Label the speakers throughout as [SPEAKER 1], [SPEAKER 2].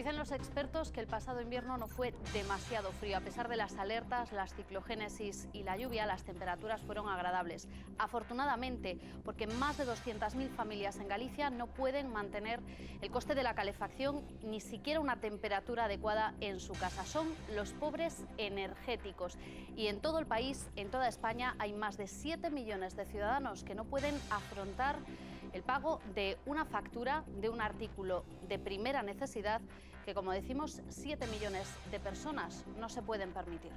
[SPEAKER 1] Dicen los expertos que el pasado invierno no fue demasiado frío. A pesar de las alertas, las ciclogénesis y la lluvia, las temperaturas fueron agradables. Afortunadamente, porque más de 200.000 familias en Galicia no pueden mantener el coste de la calefacción ni siquiera una temperatura adecuada en su casa. Son los pobres energéticos. Y en todo el país, en toda España, hay más de 7 millones de ciudadanos que no pueden afrontar el pago de una factura de un artículo de primera necesidad que, como decimos, 7 millones de personas no se pueden permitir.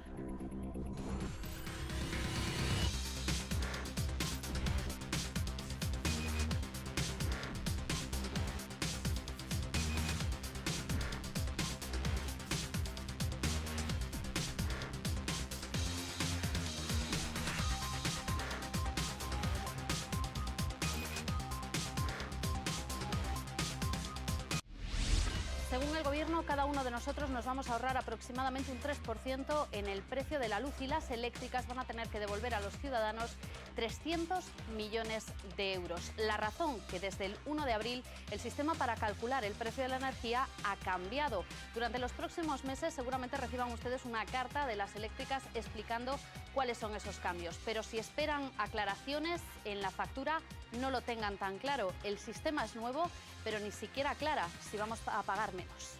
[SPEAKER 1] Según el Gobierno, cada uno de nosotros nos vamos a ahorrar aproximadamente un 3% en el precio de la luz y las eléctricas van a tener que devolver a los ciudadanos 300 millones de euros. La razón, que desde el 1 de abril el sistema para calcular el precio de la energía ha cambiado. Durante los próximos meses seguramente reciban ustedes una carta de las eléctricas explicando cuáles son esos cambios. Pero si esperan aclaraciones en la factura, no lo tengan tan claro. El sistema es nuevo, pero ni siquiera aclara si vamos a pagar menos.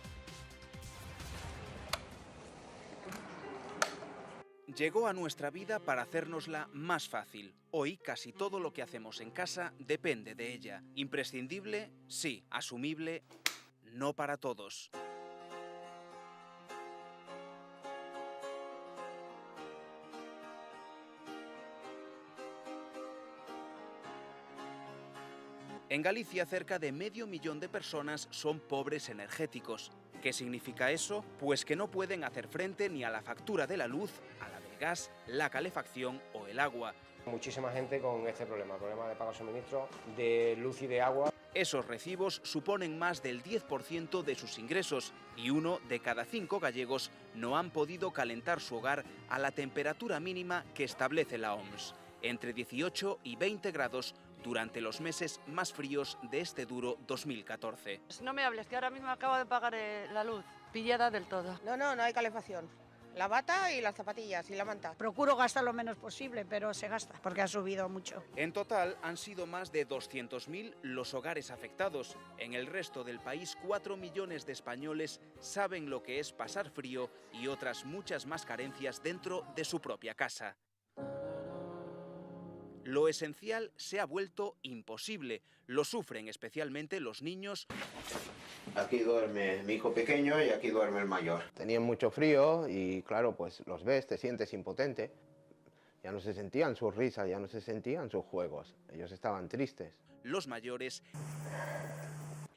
[SPEAKER 2] Llegó a nuestra vida para hacérnosla más fácil. Hoy casi todo lo que hacemos en casa depende de ella. Imprescindible, sí. Asumible, no para todos. En Galicia, cerca de medio millón de personas son pobres energéticos. ¿Qué significa eso? Pues que no pueden hacer frente ni a la factura de la luz, a la del gas, la calefacción o el agua.
[SPEAKER 3] Muchísima gente con este problema de pago de suministro, de luz y de agua.
[SPEAKER 2] Esos recibos suponen más del 10% de sus ingresos y 1 de cada 5 gallegos no han podido calentar su hogar a la temperatura mínima que establece la OMS, entre 18 y 20 grados durante los meses más fríos de este duro 2014.
[SPEAKER 4] No me hables, que ahora mismo acabo de pagar la luz, pillada del todo.
[SPEAKER 5] No hay calefacción. La bata y las zapatillas y la manta.
[SPEAKER 6] Procuro gastar lo menos posible, pero se gasta, porque ha subido mucho.
[SPEAKER 2] En total han sido más de 200.000 los hogares afectados. En el resto del país, 4 millones de españoles saben lo que es pasar frío y otras muchas más carencias dentro de su propia casa. Lo esencial se ha vuelto imposible. Lo sufren especialmente los niños.
[SPEAKER 7] Aquí duerme mi hijo pequeño y aquí duerme el mayor.
[SPEAKER 3] Tenían mucho frío y claro, pues los ves, te sientes impotente. Ya no se sentían sus risas, ya no se sentían sus juegos. Ellos estaban tristes.
[SPEAKER 2] Los mayores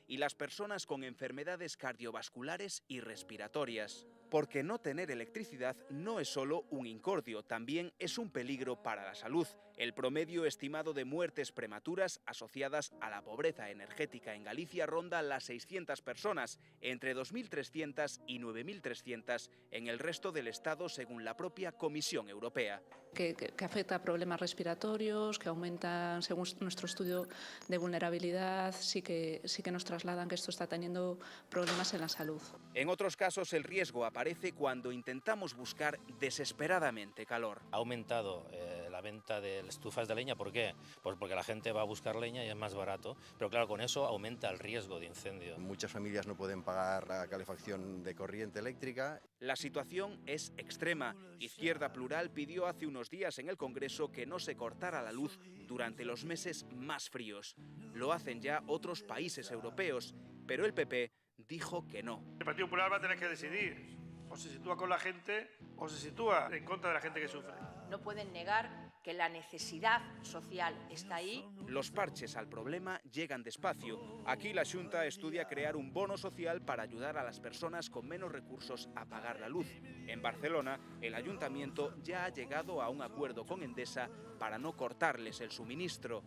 [SPEAKER 2] y las personas con enfermedades cardiovasculares y respiratorias. Porque no tener electricidad no es solo un incordio, también es un peligro para la salud. El promedio estimado de muertes prematuras asociadas a la pobreza energética en Galicia ronda las 600 personas, entre 2.300 y 9.300 en el resto del Estado, según la propia Comisión Europea.
[SPEAKER 8] Que afecta a problemas respiratorios, que aumentan, según nuestro estudio de vulnerabilidad, sí que nos trasladan que esto está teniendo problemas en la salud.
[SPEAKER 2] En otros casos, el riesgo aparece cuando intentamos buscar desesperadamente calor.
[SPEAKER 9] Ha aumentado la venta de estufas de leña. ¿Por qué? Pues porque la gente va a buscar leña y es más barato, pero claro, con eso aumenta el riesgo de incendio.
[SPEAKER 10] Muchas familias no pueden pagar la calefacción de corriente eléctrica.
[SPEAKER 2] La situación es extrema. Izquierda Plural pidió hace unos días en el Congreso que no se cortara la luz durante los meses más fríos. Lo hacen ya otros países europeos, pero el PP dijo que no.
[SPEAKER 11] El Partido Popular va a tener que decidir. O se sitúa con la gente o se sitúa en contra de la gente que sufre.
[SPEAKER 12] No pueden negar que la necesidad social está ahí.
[SPEAKER 2] Los parches al problema llegan despacio. Aquí la Xunta estudia crear un bono social para ayudar a las personas con menos recursos a pagar la luz. En Barcelona, el ayuntamiento ya ha llegado a un acuerdo con Endesa para no cortarles el suministro.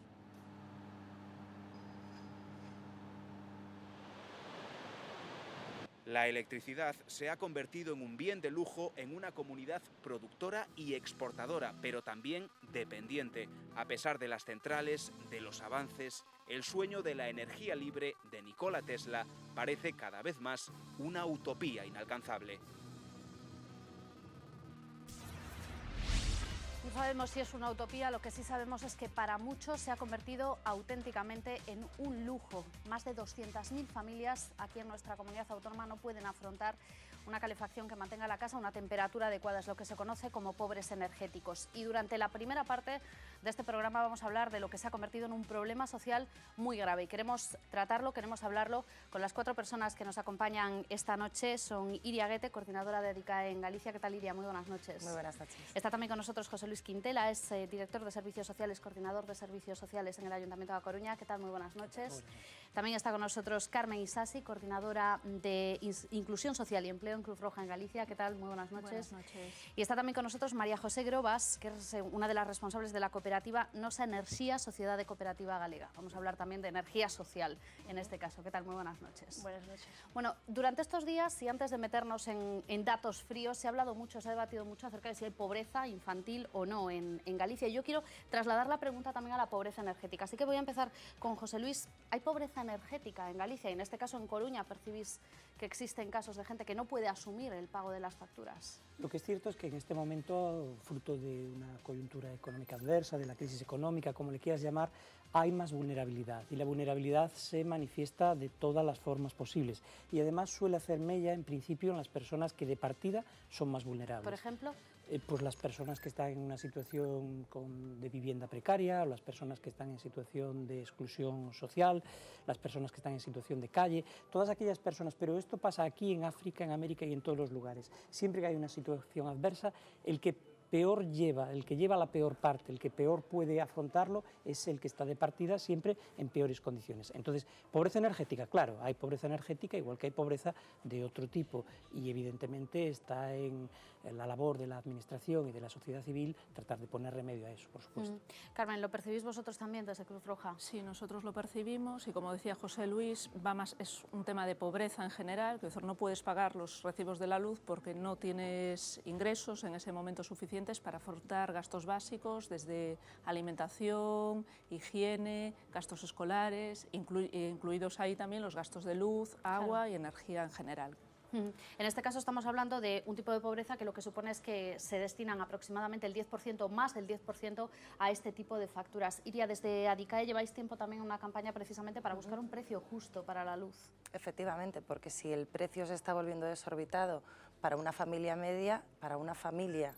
[SPEAKER 2] La electricidad se ha convertido en un bien de lujo en una comunidad productora y exportadora, pero también dependiente. A pesar de las centrales, de los avances, El sueño de la energía libre de Nikola Tesla parece cada vez más una utopía inalcanzable.
[SPEAKER 1] No sabemos si es una utopía, lo que sí sabemos es que para muchos se ha convertido auténticamente en un lujo. Más de 200.000 familias aquí en nuestra comunidad autónoma no pueden afrontar una calefacción que mantenga la casa a una temperatura adecuada, es lo que se conoce como pobres energéticos. Y durante la primera parte de este programa vamos a hablar de lo que se ha convertido en un problema social muy grave. Y queremos tratarlo, queremos hablarlo con las 4 personas que nos acompañan esta noche. Son Iria Guete, coordinadora de EDICAE en Galicia. ¿Qué tal, Iria? Muy buenas noches.
[SPEAKER 13] Muy buenas noches.
[SPEAKER 1] Está también con nosotros José Luis Quintela, es director de Servicios Sociales, coordinador de Servicios Sociales en el Ayuntamiento de A Coruña. ¿Qué tal? Muy buenas noches. También está con nosotros Carmen Isasi, coordinadora de Inclusión Social y Empleo en Cruz Roja en Galicia. ¿Qué tal? Muy buenas noches.
[SPEAKER 13] Buenas noches.
[SPEAKER 1] Y está también con nosotros María José Grobas, que es una de las responsables de la cooperativa Nosa Enerxía, Sociedad de Cooperativa Galega. Vamos a hablar también de energía social en este caso. ¿Qué tal? Muy buenas noches.
[SPEAKER 13] Buenas noches.
[SPEAKER 1] Bueno, durante estos días y antes de meternos en datos fríos, se ha hablado mucho, se ha debatido mucho acerca de si hay pobreza infantil o no en Galicia. Y yo quiero trasladar la pregunta también a la pobreza energética. Así que voy a empezar con José Luis. ¿Hay pobreza energética en Galicia? Y en este caso en Coruña, ¿percibís que existen casos de gente que no puede asumir el pago de las facturas?
[SPEAKER 14] Lo que es cierto es que en este momento, fruto de una coyuntura económica adversa, de la crisis económica, como le quieras llamar, hay más vulnerabilidad y la vulnerabilidad se manifiesta de todas las formas posibles y además suele hacer mella en principio en las personas que de partida son más vulnerables.
[SPEAKER 1] Por ejemplo,
[SPEAKER 14] pues las personas que están en una situación de vivienda precaria, o las personas que están en situación de exclusión social, las personas que están en situación de calle, todas aquellas personas, pero esto pasa aquí en África, en América y en todos los lugares. Siempre que hay una situación adversa, el que peor lleva, el que lleva la peor parte, el que peor puede afrontarlo, es el que está de partida siempre en peores condiciones. Entonces, pobreza energética, claro, hay pobreza energética igual que hay pobreza de otro tipo y evidentemente está en la labor de la administración y de la sociedad civil tratar de poner remedio a eso, por supuesto.
[SPEAKER 1] Carmen, ¿lo percibís vosotros también desde Cruz Roja?
[SPEAKER 8] Sí, nosotros lo percibimos y como decía José Luis, es un tema de pobreza en general, es decir, no puedes pagar los recibos de la luz porque no tienes ingresos en ese momento suficientes para afrontar gastos básicos desde alimentación, higiene, gastos escolares, incluidos ahí también los gastos de luz, agua y energía en general.
[SPEAKER 1] En este caso estamos hablando de un tipo de pobreza que lo que supone es que se destinan aproximadamente el 10%, más del 10% a este tipo de facturas. Iria, desde ADICAE lleváis tiempo también una campaña precisamente para buscar un precio justo para la luz.
[SPEAKER 13] Efectivamente, porque si el precio se está volviendo desorbitado para una familia media, para una familia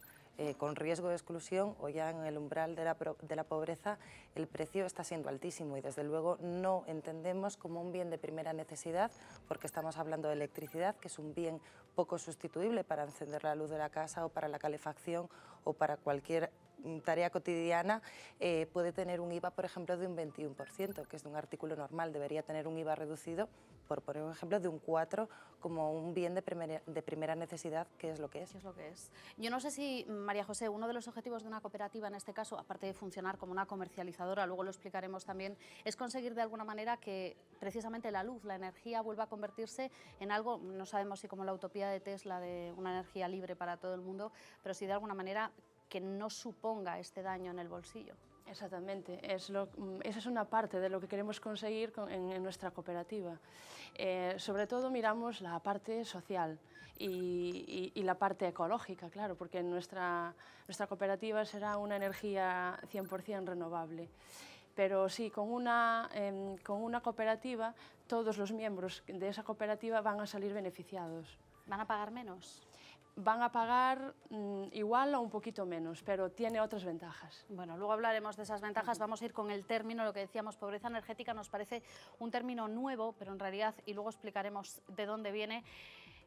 [SPEAKER 13] con riesgo de exclusión o ya en el umbral de la pobreza, el precio está siendo altísimo y desde luego no entendemos como un bien de primera necesidad, porque estamos hablando de electricidad, que es un bien poco sustituible para encender la luz de la casa o para la calefacción o para cualquier tarea cotidiana. Puede tener un IVA, por ejemplo, de un 21%, que es de un artículo normal, debería tener un IVA reducido, por poner un ejemplo, de un 4%, como un bien de primera necesidad, que es lo que es.
[SPEAKER 1] ¿Qué es lo que es? Yo no sé si, María José, uno de los objetivos de una cooperativa en este caso, aparte de funcionar como una comercializadora, luego lo explicaremos también, es conseguir de alguna manera que precisamente la luz, la energía, vuelva a convertirse en algo, no sabemos si como la utopía de Tesla, de una energía libre para todo el mundo, pero sí de alguna manera que no suponga este daño en el bolsillo.
[SPEAKER 15] Exactamente, esa es una parte de lo que queremos conseguir en nuestra cooperativa. Sobre todo miramos la parte social y la parte ecológica, claro, porque nuestra cooperativa será una energía 100% renovable. Pero sí, con una cooperativa, todos los miembros de esa cooperativa van a salir beneficiados.
[SPEAKER 1] ¿Van a pagar menos?
[SPEAKER 15] Van a pagar igual o un poquito menos, pero tiene otras ventajas.
[SPEAKER 1] Bueno, luego hablaremos de esas ventajas. Vamos a ir con el término, lo que decíamos, pobreza energética nos parece un término nuevo, pero en realidad, y luego explicaremos de dónde viene,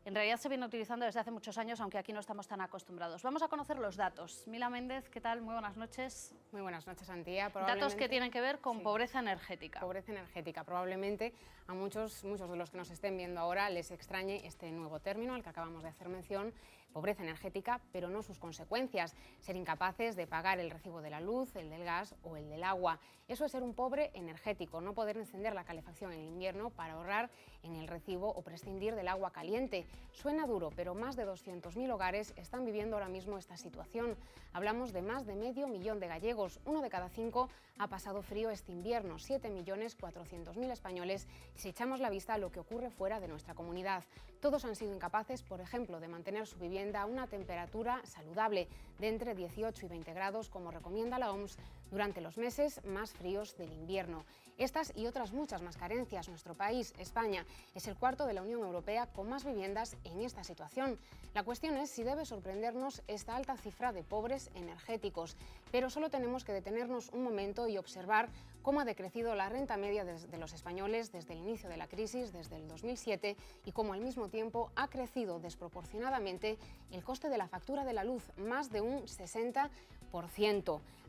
[SPEAKER 1] en realidad se viene utilizando desde hace muchos años, aunque aquí no estamos tan acostumbrados. Vamos a conocer los datos. Mila Méndez, ¿qué tal? Muy buenas noches.
[SPEAKER 16] Muy buenas noches, Antía.
[SPEAKER 1] Datos que tienen que ver con pobreza energética.
[SPEAKER 16] Pobreza energética. Probablemente a muchos de los que nos estén viendo ahora les extrañe este nuevo término al que acabamos de hacer mención, pobreza energética, pero no sus consecuencias, ser incapaces de pagar el recibo de la luz, el del gas o el del agua. Eso es ser un pobre energético, no poder encender la calefacción en invierno para ahorrar en el recibo o prescindir del agua caliente. Suena duro, pero más de 200.000 hogares están viviendo ahora mismo esta situación. Hablamos de más de medio millón de gallegos, 1 de cada 5 ha pasado frío este invierno, 7.400.000 españoles si echamos la vista a lo que ocurre fuera de nuestra comunidad. Todos han sido incapaces, por ejemplo, de mantener su vivienda a una temperatura saludable de entre 18 y 20 grados, como recomienda la OMS, durante los meses más fríos del invierno. Estas y otras muchas más carencias. Nuestro país, España, es el cuarto de la Unión Europea con más viviendas en esta situación. La cuestión es si debe sorprendernos esta alta cifra de pobres energéticos, pero solo tenemos que detenernos un momento y observar cómo ha decrecido la renta media de los españoles desde el inicio de la crisis, desde el 2007, y cómo al mismo tiempo ha crecido desproporcionadamente el coste de la factura de la luz, más de un 60%.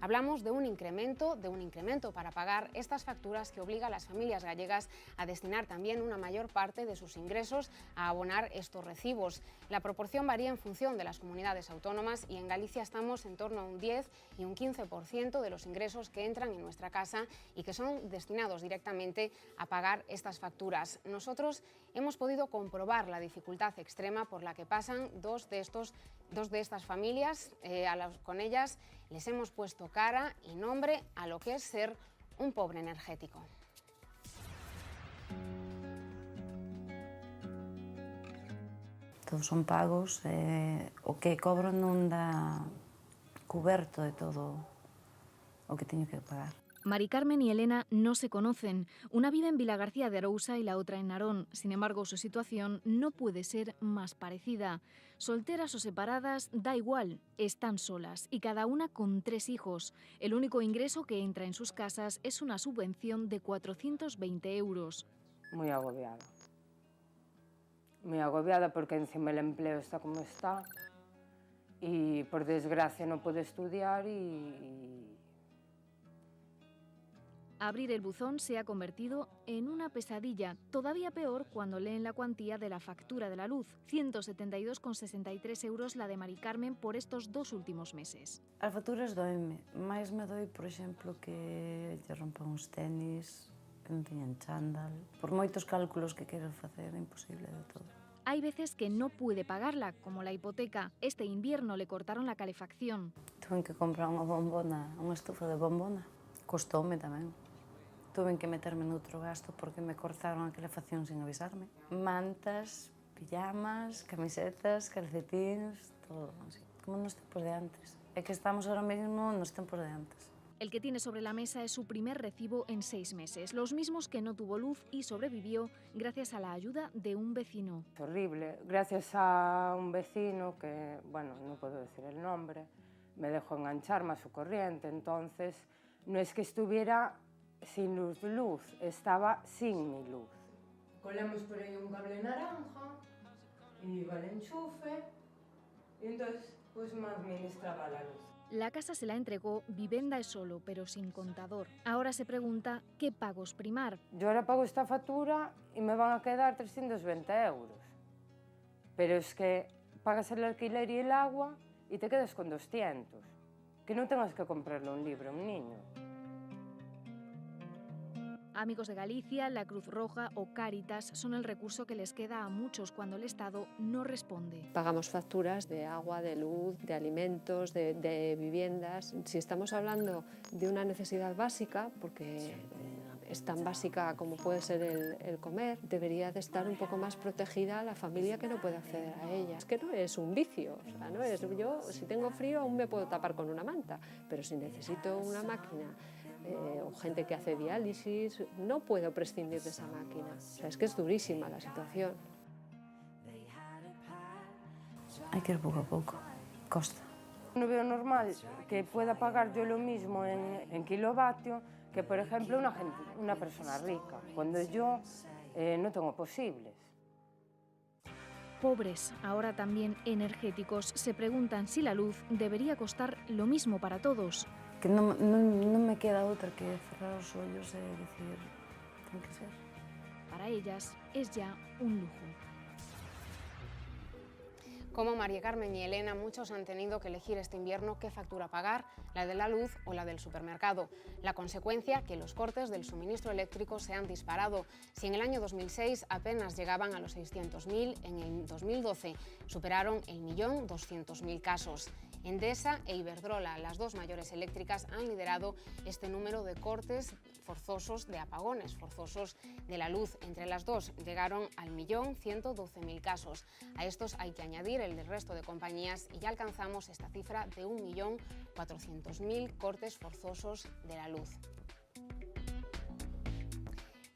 [SPEAKER 16] Hablamos de un incremento para pagar estas facturas que obliga a las familias gallegas a destinar también una mayor parte de sus ingresos a abonar estos recibos. La proporción varía en función de las comunidades autónomas y en Galicia estamos en torno a un 10 y un 15% de los ingresos que entran en nuestra casa y que son destinados directamente a pagar estas facturas. Nosotros hemos podido comprobar la dificultad extrema por la que pasan dos de estas familias. Con ellas les hemos puesto cara y nombre a lo que es ser un pobre energético.
[SPEAKER 17] Todos son pagos, o que cobro non dá cuberto de todo o que teño que pagar.
[SPEAKER 18] Mari Carmen y Elena no se conocen. Una vive en Vilagarcía de Arousa y la otra en Narón. Sin embargo, su situación no puede ser más parecida. Solteras o separadas, da igual, están solas y cada una con 3 hijos. El único ingreso que entra en sus casas es una subvención de 420 euros.
[SPEAKER 19] Muy agobiada. Muy agobiada porque encima el empleo está como está y por desgracia no puedo estudiar y...
[SPEAKER 18] Abrir el buzón se ha convertido en una pesadilla, todavía peor cuando leen la cuantía de la factura de la luz, 172,63 euros la de Mari Carmen por estos 2 últimos meses.
[SPEAKER 17] As facturas doenme, máis me doi, por exemplo, que lle rompan os tenis, que non teñan chándal. Por moitos cálculos que quero facer, é imposible de todo.
[SPEAKER 18] Hay veces que no puede pagarla, como la hipoteca. Este invierno le cortaron la calefacción.
[SPEAKER 17] Tuve que comprar unha bombona, unha estufa de bombona. Costoume tamén. Tuve que meterme noutro gasto porque me cortaron a calefacción sin avisarme. Mantas, pijamas, camisetas, calcetines, todo así. Como nos tempos de antes. É que estamos ahora mesmo nos tempos de antes.
[SPEAKER 18] El que tiene sobre la mesa es su primer recibo en 6 meses, los mismos que no tuvo luz y sobrevivió gracias a la ayuda de un vecino.
[SPEAKER 19] Es horrible. Gracias a un vecino que, bueno, no puedo decir el nombre, me dejó engancharme a su corriente, entonces no es que estuviera sin luz, estaba sin mi luz. Colemos por ahí un cable naranja, iba el enchufe, y entonces pues me administraba la luz.
[SPEAKER 18] La casa se la entregó Vivenda es Solo, pero sin contador. Ahora se pregunta qué pagos primar.
[SPEAKER 19] Yo ahora pago esta factura y me van a quedar 320 euros. Pero es que pagas el alquiler y el agua y te quedas con 200. Que no tengas que comprarle un libro a un niño.
[SPEAKER 18] Amigos de Galicia, la Cruz Roja o Cáritas son el recurso que les queda a muchos cuando el Estado no responde.
[SPEAKER 20] Pagamos facturas de agua, de luz, de alimentos, de viviendas. Si estamos hablando de una necesidad básica, porque es tan básica como puede ser el comer, debería de estar un poco más protegida la familia que no puede acceder a ella. Es que no es un vicio, o sea, no es, yo si tengo frío aún me puedo tapar con una manta, pero si necesito una máquina o gente que hace diálisis, no puedo prescindir de esa máquina. O sea, es que es durísima la situación.
[SPEAKER 17] Hay que ir poco a poco, costa.
[SPEAKER 19] No veo normal que pueda pagar yo lo mismo en kilovatio que, por ejemplo, una persona rica, cuando yo no tengo posibles.
[SPEAKER 18] Pobres, ahora también energéticos, se preguntan si la luz debería costar lo mismo para todos.
[SPEAKER 17] Que no me queda otra que cerrar los ojos y decir, tiene que ser.
[SPEAKER 18] Para ellas es ya un lujo.
[SPEAKER 16] Como María Carmen y Elena, muchos han tenido que elegir este invierno qué factura pagar, la de la luz o la del supermercado. La consecuencia, que los cortes del suministro eléctrico se han disparado. Si en el año 2006 apenas llegaban a los 600.000, en el 2012 superaron el 1.200.000 casos. Endesa e Iberdrola, las dos mayores eléctricas, han liderado este número de cortes forzosos, de apagones forzosos de la luz. Entre las dos llegaron al 1.112.000 casos. A estos hay que añadir el del resto de compañías y ya alcanzamos esta cifra de 1.400.000 cortes forzosos de la luz.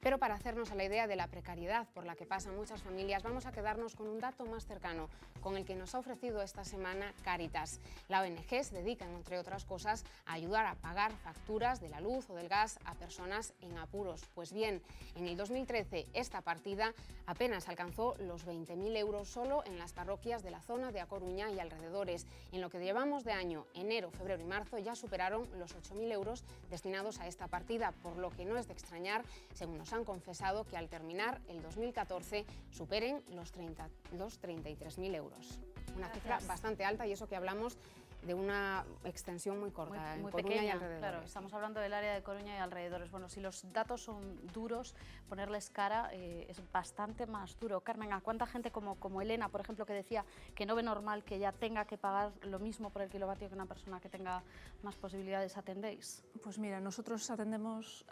[SPEAKER 16] Pero para hacernos a la idea de la precariedad por la que pasan muchas familias, vamos a quedarnos con un dato más cercano, con el que nos ha ofrecido esta semana Cáritas. La ONG se dedica, entre otras cosas, a ayudar a pagar facturas de la luz o del gas a personas en apuros. Pues bien, en el 2013 esta partida apenas alcanzó los 20.000 euros solo en las parroquias de la zona de A Coruña y alrededores. En lo que llevamos de año, enero, febrero y marzo, ya superaron los 8.000 euros destinados a esta partida, por lo que no es de extrañar, según nos han confesado, que al terminar el 2014 superen los 33.000 euros. Una cifra bastante alta, y eso que hablamos de una extensión muy corta,
[SPEAKER 1] muy
[SPEAKER 16] en Coruña
[SPEAKER 1] pequeña,
[SPEAKER 16] y alrededores.
[SPEAKER 1] claro, estamos hablando del área de Coruña y alrededores. Bueno, si los datos son duros, ponerles cara es bastante más duro. Carmen, ¿a cuánta gente como Elena, por ejemplo, que decía que no ve normal que ya tenga que pagar lo mismo por el kilovatio que una persona que tenga más posibilidades, atendéis?
[SPEAKER 8] Pues mira, nosotros atendimos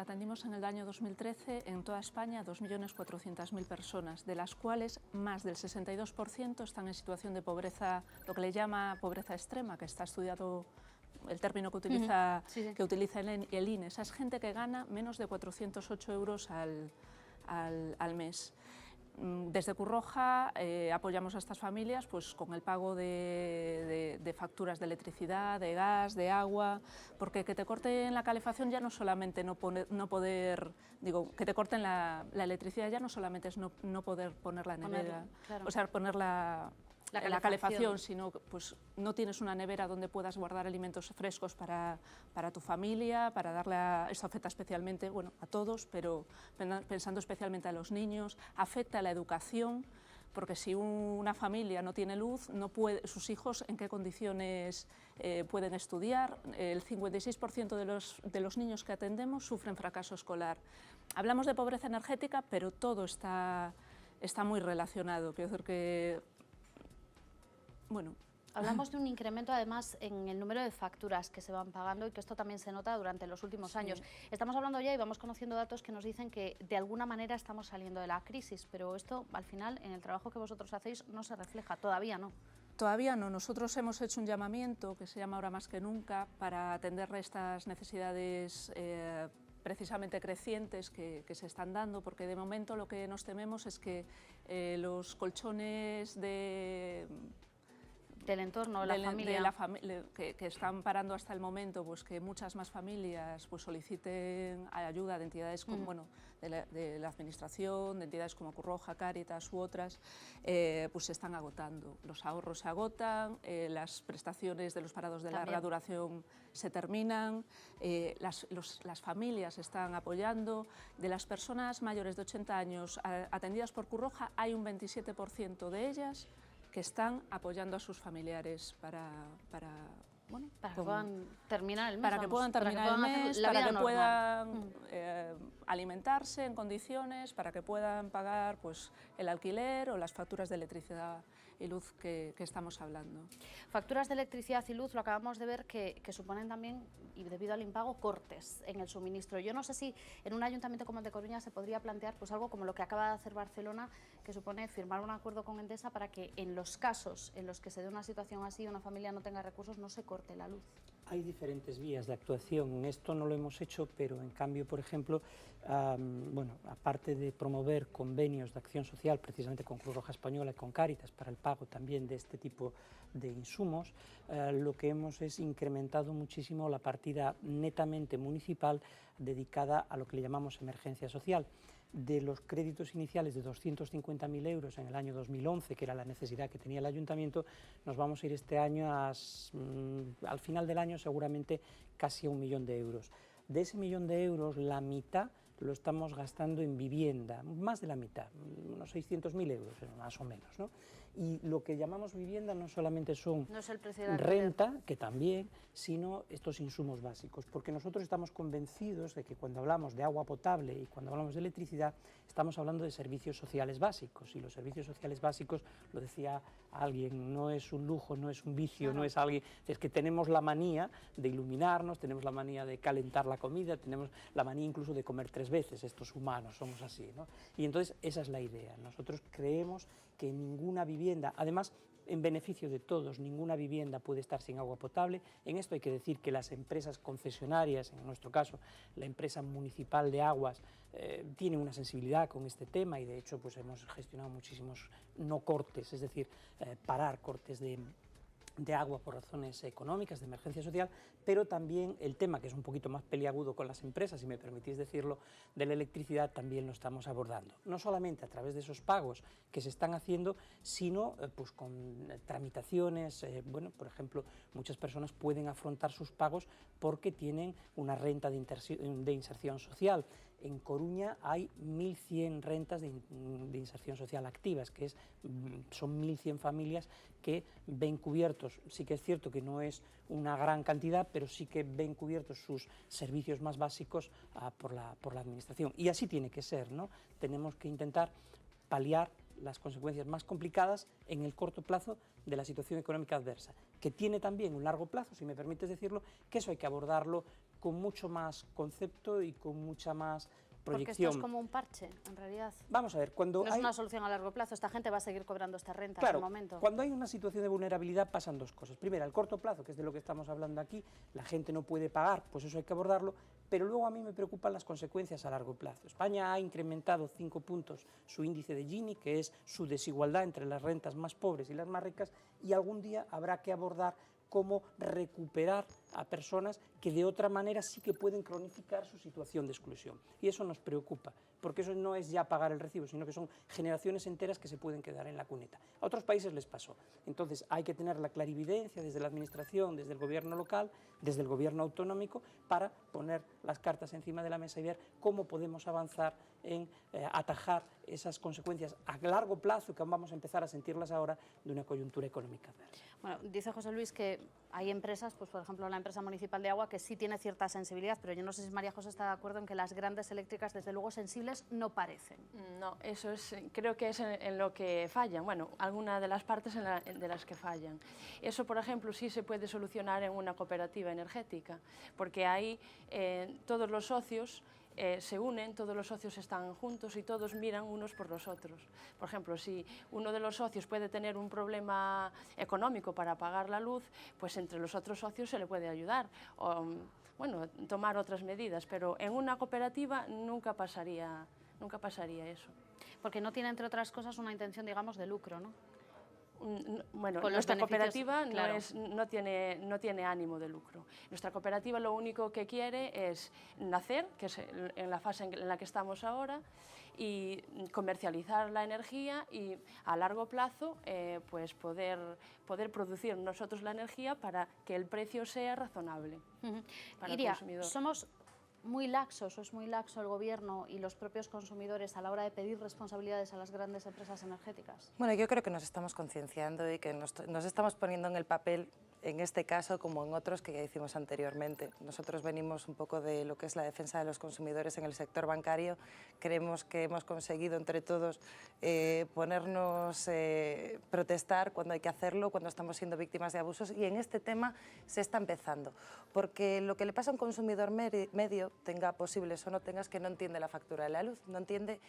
[SPEAKER 8] en el año 2013 en toda España 2.400.000 personas, de las cuales más del 62% están en situación de pobreza, lo que le llama pobreza extrema, que está estudiado el término que utiliza, que utiliza el INE. Esa es gente que gana menos de 408 euros al mes. Desde Cruz Roja apoyamos a estas familias pues, con el pago de facturas de electricidad, de gas, de agua, porque que te corten la calefacción ya no solamente que te corten la electricidad ya no solamente es no poder poner la nevera, o sea, poner la calefacción, sino pues no tienes una nevera donde puedas guardar alimentos frescos para tu familia, para darle esto afecta especialmente, bueno, a todos, pero pensando especialmente a los niños, afecta a la educación, porque si una familia no tiene luz, no puede, sus hijos en qué condiciones pueden estudiar. El 56% de los niños que atendemos sufren fracaso escolar. Hablamos de pobreza energética, pero todo está muy relacionado. Quiero decir que bueno,
[SPEAKER 1] hablamos de un incremento además en el número de facturas que se van pagando y que esto también se nota durante los últimos años. Estamos hablando ya y vamos conociendo datos que nos dicen que de alguna manera estamos saliendo de la crisis, pero esto al final en el trabajo que vosotros hacéis no se refleja, todavía no.
[SPEAKER 8] Todavía no. Nosotros hemos hecho un llamamiento que se llama Ahora más que nunca para atender estas necesidades precisamente crecientes que se están dando, porque de momento lo que nos tememos es que los colchones
[SPEAKER 1] del entorno, la familia,
[SPEAKER 8] que están parando hasta el momento, pues que muchas más familias pues soliciten ayuda de entidades como, bueno, de la administración, de entidades como Cruz Roja, Cáritas u otras, pues se están agotando. Los ahorros se agotan, las prestaciones de los parados de larga duración se terminan, las familias están apoyando. De las personas mayores de 80 años atendidas por Cruz Roja, hay un 27% de ellas que están apoyando a sus familiares para
[SPEAKER 1] que puedan terminar el mes,
[SPEAKER 8] para que puedan alimentarse en condiciones, para que puedan pagar pues, el alquiler o las facturas de electricidad y luz que estamos hablando.
[SPEAKER 1] Facturas de electricidad y luz, lo acabamos de ver, que suponen también, y debido al impago, cortes en el suministro. Yo no sé si en un ayuntamiento como el de Coruña se podría plantear pues, algo como lo que acaba de hacer Barcelona, que supone firmar un acuerdo con Endesa para que en los casos en los que se dé una situación así, una familia no tenga recursos, no se corte la luz.
[SPEAKER 14] Hay diferentes vías de actuación. En esto no lo hemos hecho, pero en cambio, por ejemplo, bueno, aparte de promover convenios de acción social, precisamente con Cruz Roja Española y con Cáritas, para el pago también de este tipo de insumos, lo que hemos es incrementado muchísimo la partida netamente municipal dedicada a lo que le llamamos emergencia social. De los créditos iniciales de 250.000 euros en el año 2011, que era la necesidad que tenía el ayuntamiento, nos vamos a ir este año al final del año seguramente casi a 1 millón de euros. De ese 1 millón de euros, la mitad lo estamos gastando en vivienda, más de la mitad, unos 600.000 euros más o menos, ¿no? Y lo que llamamos vivienda no solamente son
[SPEAKER 1] No es el precio del
[SPEAKER 14] renta, que también, sino estos insumos básicos, porque nosotros estamos convencidos de que cuando hablamos de agua potable y cuando hablamos de electricidad, estamos hablando de servicios sociales básicos, y los servicios sociales básicos, lo decía alguien, no es un lujo, no es un vicio, no es alguien, es que tenemos la manía de iluminarnos, tenemos la manía de calentar la comida, tenemos la manía incluso de comer 3 veces, estos humanos somos así, ¿no? Y entonces esa es la idea, nosotros creemos que ninguna vivienda, además en beneficio de todos, ninguna vivienda puede estar sin agua potable. En esto hay que decir que las empresas concesionarias, en nuestro caso la empresa municipal de aguas, tiene una sensibilidad con este tema y de hecho pues hemos gestionado muchísimos no cortes, es decir, parar cortes de agua por razones económicas, de emergencia social, pero también el tema, que es un poquito más peliagudo con las empresas, si me permitís decirlo, de la electricidad también lo estamos abordando. No solamente a través de esos pagos que se están haciendo, sino pues con tramitaciones, bueno, por ejemplo, muchas personas pueden afrontar sus pagos porque tienen una renta de inserción social. En Coruña hay 1.100 rentas de inserción social activas, que son 1.100 familias que ven cubiertos, sí que es cierto que no es una gran cantidad, pero sí que ven cubiertos sus servicios más básicos por la administración. Y así tiene que ser, ¿no? Tenemos que intentar paliar las consecuencias más complicadas en el corto plazo de la situación económica adversa, que tiene también un largo plazo, si me permites decirlo, que eso hay que abordarlo con mucho más concepto y con mucha más proyección.
[SPEAKER 1] Porque esto es como un parche, en realidad.
[SPEAKER 14] Vamos a ver, cuando
[SPEAKER 1] no es una solución a largo plazo, esta gente va a seguir cobrando esta renta
[SPEAKER 14] claro,
[SPEAKER 1] en el momento.
[SPEAKER 14] Cuando hay una situación de vulnerabilidad pasan dos cosas. Primero, al corto plazo, que es de lo que estamos hablando aquí, la gente no puede pagar, pues eso hay que abordarlo, pero luego a mí me preocupan las consecuencias a largo plazo. España ha incrementado 5 puntos su índice de Gini, que es su desigualdad entre las rentas más pobres y las más ricas, y algún día habrá que abordar cómo recuperar a personas que de otra manera sí que pueden cronificar su situación de exclusión. Y eso nos preocupa, porque eso no es ya pagar el recibo, sino que son generaciones enteras que se pueden quedar en la cuneta. A otros países les pasó. Entonces hay que tener la clarividencia desde la administración, desde el gobierno local, desde el gobierno autonómico, para poner las cartas encima de la mesa y ver cómo podemos avanzar en atajar esas consecuencias a largo plazo, que vamos a empezar a sentirlas ahora, de una coyuntura económica.
[SPEAKER 1] Bueno, dice José Luis que hay empresas, pues por ejemplo la empresa municipal de agua, que sí tiene cierta sensibilidad, pero yo no sé si María José está de acuerdo en que las grandes eléctricas, desde luego sensibles, no parecen.
[SPEAKER 15] No, eso es, creo que es en lo que fallan, bueno, alguna de las partes de las que fallan. Eso, por ejemplo, sí se puede solucionar en una cooperativa energética, porque ahí todos los socios se unen, todos los socios están juntos y todos miran unos por los otros. Por ejemplo, si uno de los socios puede tener un problema económico para pagar la luz, pues entre los otros socios se le puede ayudar, o, bueno, tomar otras medidas, pero en una cooperativa nunca pasaría eso.
[SPEAKER 1] Porque no tiene, entre otras cosas, una intención, digamos, de lucro, ¿no?
[SPEAKER 15] Bueno,
[SPEAKER 1] con
[SPEAKER 15] nuestra cooperativa
[SPEAKER 1] claro.
[SPEAKER 15] no tiene ánimo de lucro. Nuestra cooperativa lo único que quiere es nacer, que es en la fase en la que estamos ahora, y comercializar la energía y a largo plazo pues poder producir nosotros la energía para que el precio sea razonable para el consumidor.
[SPEAKER 1] Somos muy laxos, o es muy laxo el gobierno y los propios consumidores a la hora de pedir responsabilidades a las grandes empresas energéticas.
[SPEAKER 13] Bueno, yo creo que nos estamos concienciando y que nos estamos poniendo en el papel, en este caso como en otros que ya hicimos anteriormente. Nosotros venimos un poco de lo que es la defensa de los consumidores en el sector bancario. Creemos que hemos conseguido entre todos protestar cuando hay que hacerlo, cuando estamos siendo víctimas de abusos, y en este tema se está empezando. Porque lo que le pasa a un consumidor medio, tenga posibles o no tengas, que no entiende la factura de la luz, no entiende,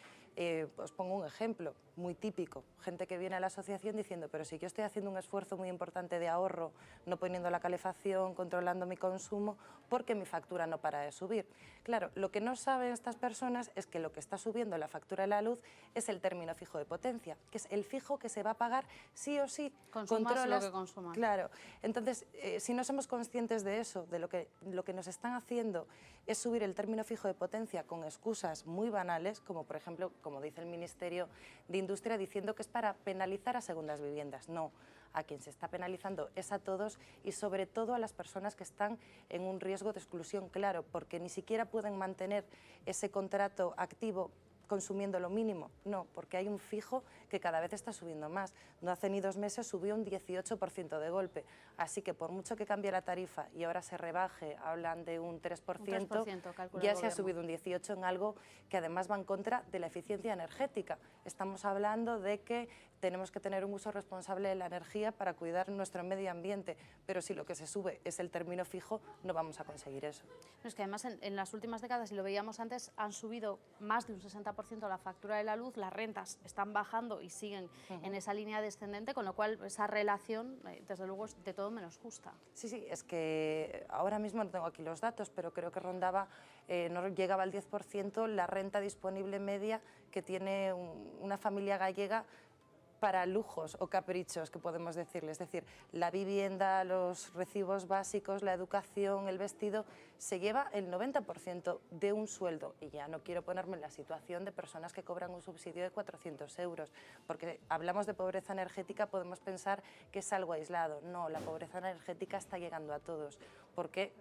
[SPEAKER 13] os pongo un ejemplo muy típico, gente que viene a la asociación diciendo, pero si yo estoy haciendo un esfuerzo muy importante de ahorro, no poniendo la calefacción, controlando mi consumo, porque mi factura no para de subir. Claro, lo que no saben estas personas es que lo que está subiendo la factura de la luz es el término fijo de potencia, que es el fijo que se va a pagar sí o sí.
[SPEAKER 1] Consumas lo que consumas.
[SPEAKER 13] Claro, entonces, si no somos conscientes de eso, de lo que nos están haciendo es subir el término fijo de potencia con excusas muy banales, como por ejemplo, como dice el Ministerio de Industria, diciendo que es para penalizar a segundas viviendas. No, a quien se está penalizando es a todos y sobre todo a las personas que están en un riesgo de exclusión, claro, porque ni siquiera pueden mantener ese contrato activo consumiendo lo mínimo, no, porque hay un fijo que cada vez está subiendo más. No hace ni 2 meses subió un 18% de golpe, así que por mucho que cambie la tarifa y ahora se rebaje, hablan de un 3%, ya se ha subido un 18% en algo que además va en contra de la eficiencia energética. Estamos hablando de que tenemos que tener un uso responsable de la energía para cuidar nuestro medio ambiente, pero si lo que se sube es el término fijo, no vamos a conseguir eso.
[SPEAKER 1] Es que además en las últimas décadas, y lo veíamos antes, han subido más de un 60% la factura de la luz, las rentas están bajando y siguen en esa línea descendente, con lo cual esa relación, desde luego, es de todo menos justa.
[SPEAKER 13] Sí, sí, es que ahora mismo no tengo aquí los datos, pero creo que rondaba, no llegaba al 10% la renta disponible media que tiene una familia gallega para lujos o caprichos, que podemos decirle. Es decir, la vivienda, los recibos básicos, la educación, el vestido, se lleva el 90% de un sueldo. Y ya no quiero ponerme en la situación de personas que cobran un subsidio de 400 euros, porque hablamos de pobreza energética, podemos pensar que es algo aislado. No, la pobreza energética está llegando a todos, porque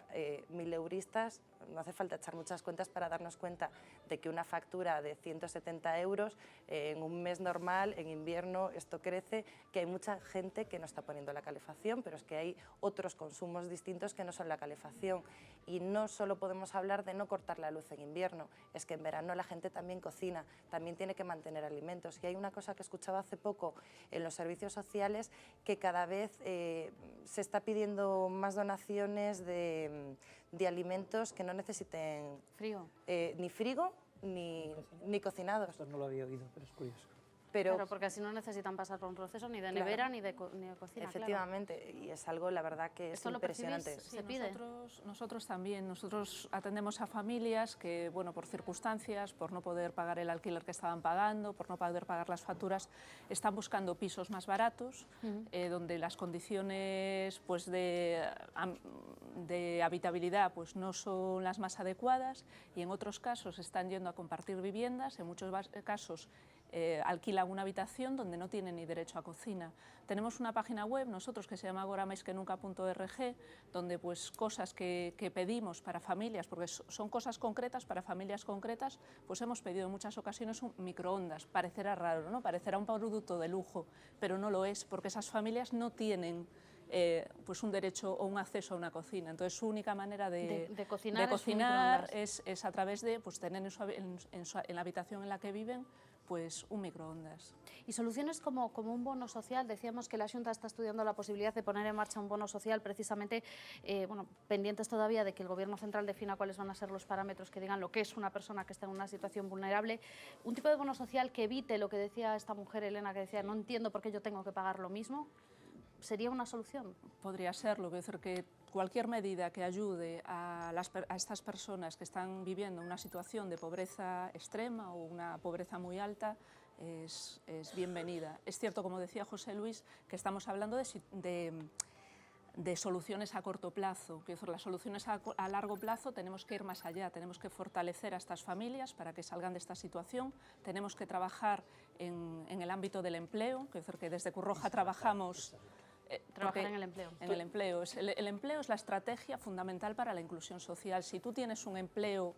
[SPEAKER 13] mileuristas, no hace falta echar muchas cuentas para darnos cuenta de que una factura de 170 euros en un mes normal, en invierno, esto crece, que hay mucha gente que no está poniendo la calefacción, pero es que hay otros consumos distintos que no son la calefacción. Y no solo podemos hablar de no cortar la luz en invierno, es que en verano la gente también cocina, también tiene que mantener alimentos. Y hay una cosa que escuchaba hace poco en los servicios sociales, que cada vez se está pidiendo más donaciones de alimentos que no necesiten ni frío ni cocinados.
[SPEAKER 14] Esto no lo había oído, pero es curioso.
[SPEAKER 1] Pero porque así no necesitan pasar por un proceso ni de nevera ni de cocina.
[SPEAKER 13] Efectivamente, claro. Y es algo, la verdad, que es impresionante.
[SPEAKER 8] Sí, nosotros también. Nosotros atendemos a familias que, bueno, por circunstancias, por no poder pagar el alquiler que estaban pagando, por no poder pagar las facturas, están buscando pisos más baratos, donde las condiciones pues, de habitabilidad pues, no son las más adecuadas, y en otros casos están yendo a compartir viviendas, en muchos casos alquilan una habitación donde no tienen ni derecho a cocina. Tenemos una página web nosotros que se llama agoramaisquenunca.org, donde pues cosas que pedimos para familias, porque son cosas concretas para familias concretas, pues hemos pedido en muchas ocasiones un microondas. Parecerá raro, ¿no? Parecerá un producto de lujo, pero no lo es, porque esas familias no tienen pues un derecho o un acceso a una cocina. Entonces su única manera de cocinar es a través de pues, tener en la habitación en la que viven pues un microondas.
[SPEAKER 1] Y soluciones como un bono social. Decíamos que la Xunta está estudiando la posibilidad de poner en marcha un bono social, precisamente bueno, pendientes todavía de que el Gobierno central defina cuáles van a ser los parámetros que digan lo que es una persona que está en una situación vulnerable. Un tipo de bono social que evite lo que decía esta mujer, Elena, que decía, no entiendo por qué yo tengo que pagar lo mismo. ¿Sería una solución?
[SPEAKER 8] Podría serlo, es decir, que cualquier medida que ayude a estas personas que están viviendo una situación de pobreza extrema o una pobreza muy alta es bienvenida. Es cierto, como decía José Luis, que estamos hablando de soluciones a corto plazo. Las soluciones a largo plazo tenemos que ir más allá, tenemos que fortalecer a estas familias para que salgan de esta situación, tenemos que trabajar en el ámbito del empleo, es decir, que desde Cruz Roja trabajamos...
[SPEAKER 1] Trabajar en el empleo.
[SPEAKER 8] En el empleo. El empleo es la estrategia fundamental para la inclusión social. Si tú tienes un empleo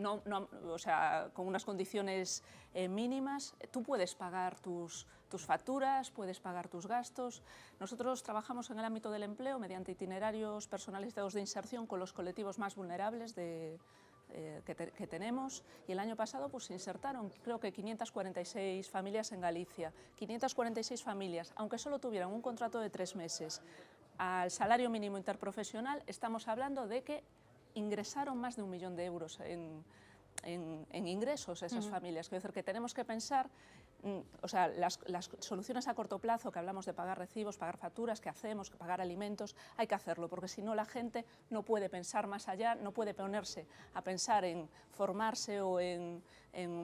[SPEAKER 8] o sea, con unas condiciones mínimas, tú puedes pagar tus facturas, puedes pagar tus gastos. Nosotros trabajamos en el ámbito del empleo mediante itinerarios personalizados de inserción con los colectivos más vulnerables que tenemos, y el año pasado pues, se insertaron creo que 546 familias en Galicia, 546 familias, aunque solo tuvieran un contrato de 3 meses al salario mínimo interprofesional, estamos hablando de que ingresaron más de 1 millón de euros en ingresos esas familias. Es decir, que tenemos que pensar, o sea, las soluciones a corto plazo, que hablamos de pagar recibos, pagar facturas, que hacemos, pagar alimentos, hay que hacerlo, porque si no la gente no puede pensar más allá, no puede ponerse a pensar en formarse o en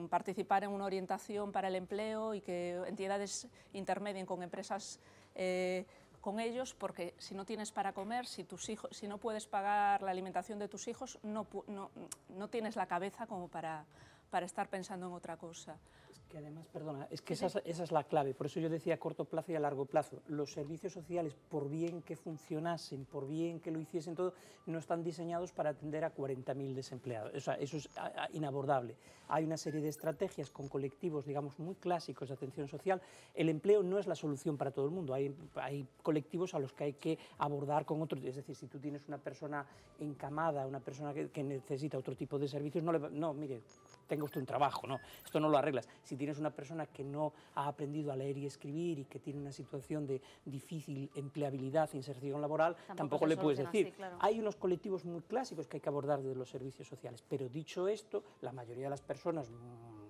[SPEAKER 8] participar en una orientación para el empleo y que entidades intermedien con empresas con ellos, porque si no tienes para comer, si no puedes pagar la alimentación de tus hijos, no tienes la cabeza como para para estar pensando en otra cosa.
[SPEAKER 14] Que además, perdona, es que esa es la clave, por eso yo decía a corto plazo y a largo plazo. Los servicios sociales, por bien que funcionasen, por bien que lo hiciesen todo, no están diseñados para atender a 40.000 desempleados. O sea, eso es inabordable. Hay una serie de estrategias con colectivos, digamos, muy clásicos de atención social. El empleo no es la solución para todo el mundo. Hay colectivos a los que hay que abordar con otros. Es decir, si tú tienes una persona encamada, una persona que necesita otro tipo de servicios, no, mire, tenga usted un trabajo, no, esto no lo arreglas. Si tienes una persona que no ha aprendido a leer y escribir y que tiene una situación de difícil empleabilidad e inserción laboral, tampoco le puedes decir.
[SPEAKER 1] Así, claro.
[SPEAKER 14] Hay unos colectivos muy clásicos que hay que abordar desde los servicios sociales, pero dicho esto, la mayoría de las personas,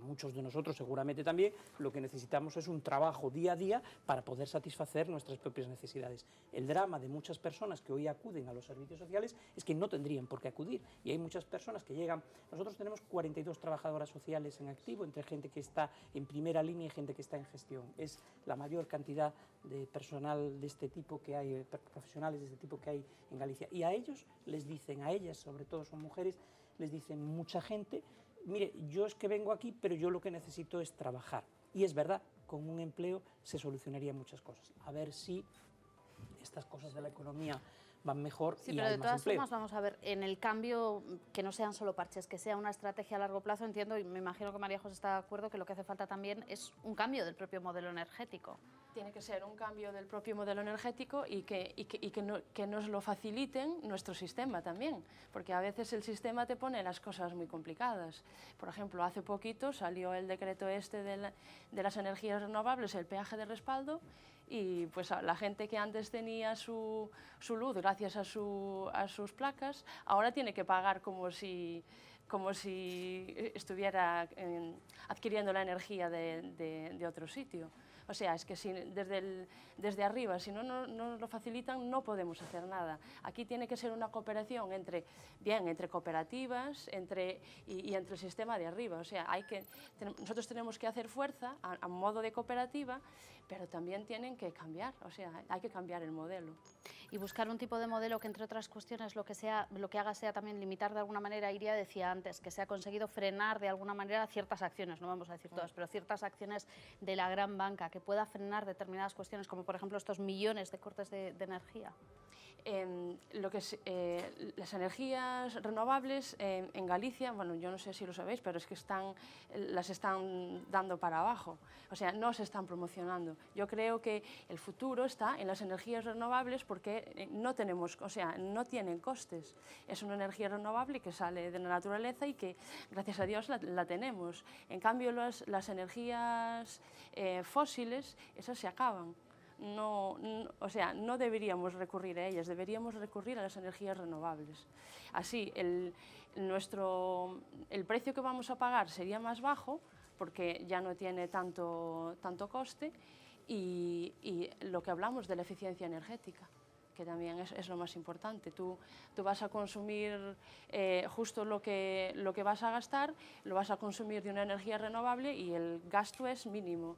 [SPEAKER 14] muchos de nosotros seguramente también, lo que necesitamos es un trabajo día a día para poder satisfacer nuestras propias necesidades. El drama de muchas personas que hoy acuden a los servicios sociales es que no tendrían por qué acudir, y hay muchas personas que llegan. Nosotros tenemos 42 trabajadoras sociales en activo, entre gente que está en primera línea y gente que está en gestión. Es la mayor cantidad de personal de este tipo que hay, profesionales de este tipo que hay en Galicia. Y a ellos les dicen, a ellas, sobre todo son mujeres, les dicen mucha gente, mire, yo es que vengo aquí, pero yo lo que necesito es trabajar. Y es verdad, con un empleo se solucionarían muchas cosas. A ver si estas cosas de la economía van mejor y hay más empleo.
[SPEAKER 1] Sí, pero de todas formas, vamos a ver, en el cambio, que no sean solo parches, que sea una estrategia a largo plazo, entiendo, y me imagino que María José está de acuerdo, que lo que hace falta también es un cambio del propio modelo energético.
[SPEAKER 15] Tiene que ser un cambio del propio modelo energético y que nos lo faciliten nuestro sistema también, porque a veces el sistema te pone las cosas muy complicadas. Por ejemplo, hace poquito salió el decreto este de las energías renovables, el peaje de respaldo, y pues la gente que antes tenía su luz gracias a sus placas, ahora tiene que pagar como si estuviera adquiriendo la energía de otro sitio. O sea, es que desde arriba, si no nos lo facilitan, no podemos hacer nada. Aquí tiene que ser una cooperación entre cooperativas y entre el sistema de arriba. O sea, nosotros tenemos que hacer fuerza a modo de cooperativa, pero también tienen que cambiar. O sea, hay que cambiar el modelo.
[SPEAKER 1] Y buscar un tipo de modelo que, entre otras cuestiones, lo que haga sea también limitar de alguna manera. Iria decía antes que se ha conseguido frenar de alguna manera ciertas acciones, no vamos a decir todas, pero ciertas acciones de la gran banca, que pueda frenar determinadas cuestiones, como por ejemplo estos millones de cortes de energía.
[SPEAKER 15] Las energías renovables en Galicia, bueno, yo no sé si lo sabéis, pero es que las están dando para abajo, o sea, no se están promocionando. Yo creo que el futuro está en las energías renovables porque no tienen costes. Es una energía renovable que sale de la naturaleza y que, gracias a Dios, la tenemos. En cambio, las energías fósiles, esas se acaban. O sea, no deberíamos recurrir a ellas, deberíamos recurrir a las energías renovables. Así, el precio que vamos a pagar sería más bajo porque ya no tiene tanto coste y lo que hablamos de la eficiencia energética, que también es lo más importante. Tú vas a consumir justo lo que vas a gastar, lo vas a consumir de una energía renovable y el gasto es mínimo.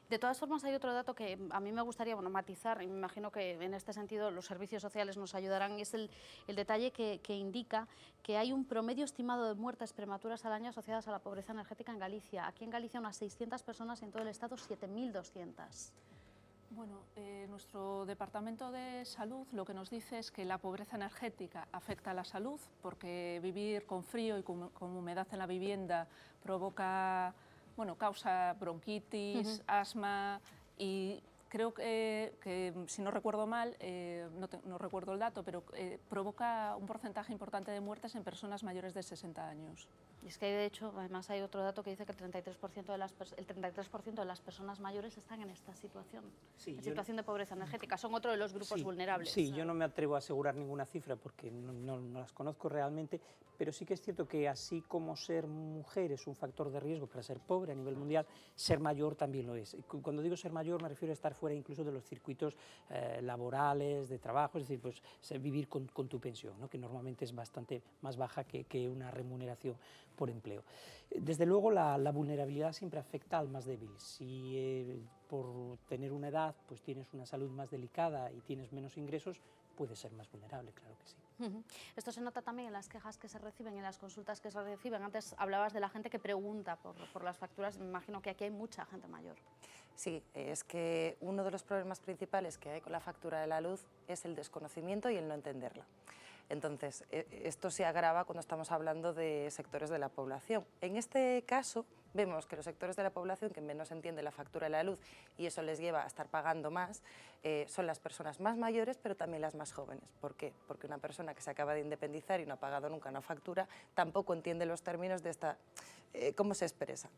[SPEAKER 1] De todas formas, hay otro dato que a mí me gustaría matizar, y me imagino que en este sentido los servicios sociales nos ayudarán, y es el detalle que indica que hay un promedio estimado de muertes prematuras al año asociadas a la pobreza energética en Galicia. Aquí en Galicia unas 600 personas y en todo el Estado 7.200.
[SPEAKER 8] Bueno, nuestro Departamento de Salud lo que nos dice es que la pobreza energética afecta a la salud porque vivir con frío y con humedad en la vivienda causa bronquitis, asma y creo que si no recuerdo mal, no recuerdo el dato, pero provoca un porcentaje importante de muertes en personas mayores de 60 años.
[SPEAKER 1] Y es que de hecho, además hay otro dato que dice que el 33% de las personas mayores están en esta situación, situación de pobreza energética, son otro de los grupos vulnerables.
[SPEAKER 14] Sí, yo no me atrevo a asegurar ninguna cifra porque no las conozco realmente, pero sí que es cierto que así como ser mujer es un factor de riesgo para ser pobre a nivel mundial, ser mayor también lo es. Cuando digo ser mayor me refiero a estar fuera incluso de los circuitos laborales, de trabajo, es decir, pues vivir con tu pensión, ¿no? Que normalmente es bastante más baja que una remuneración por empleo. Desde luego la vulnerabilidad siempre afecta al más débil. Si por tener una edad, pues tienes una salud más delicada y tienes menos ingresos, puedes ser más vulnerable, claro que sí.
[SPEAKER 1] Esto se nota también en las quejas que se reciben, en las consultas que se reciben. Antes hablabas de la gente que pregunta por las facturas, me imagino que aquí hay mucha gente mayor.
[SPEAKER 13] Sí, es que uno de los problemas principales que hay con la factura de la luz es el desconocimiento y el no entenderla. Entonces, esto se agrava cuando estamos hablando de sectores de la población. En este caso, vemos que los sectores de la población que menos entienden la factura de la luz y eso les lleva a estar pagando más, son las personas más mayores, pero también las más jóvenes. ¿Por qué? Porque una persona que se acaba de independizar y no ha pagado nunca una factura, tampoco entiende los términos de esta, cómo se expresan.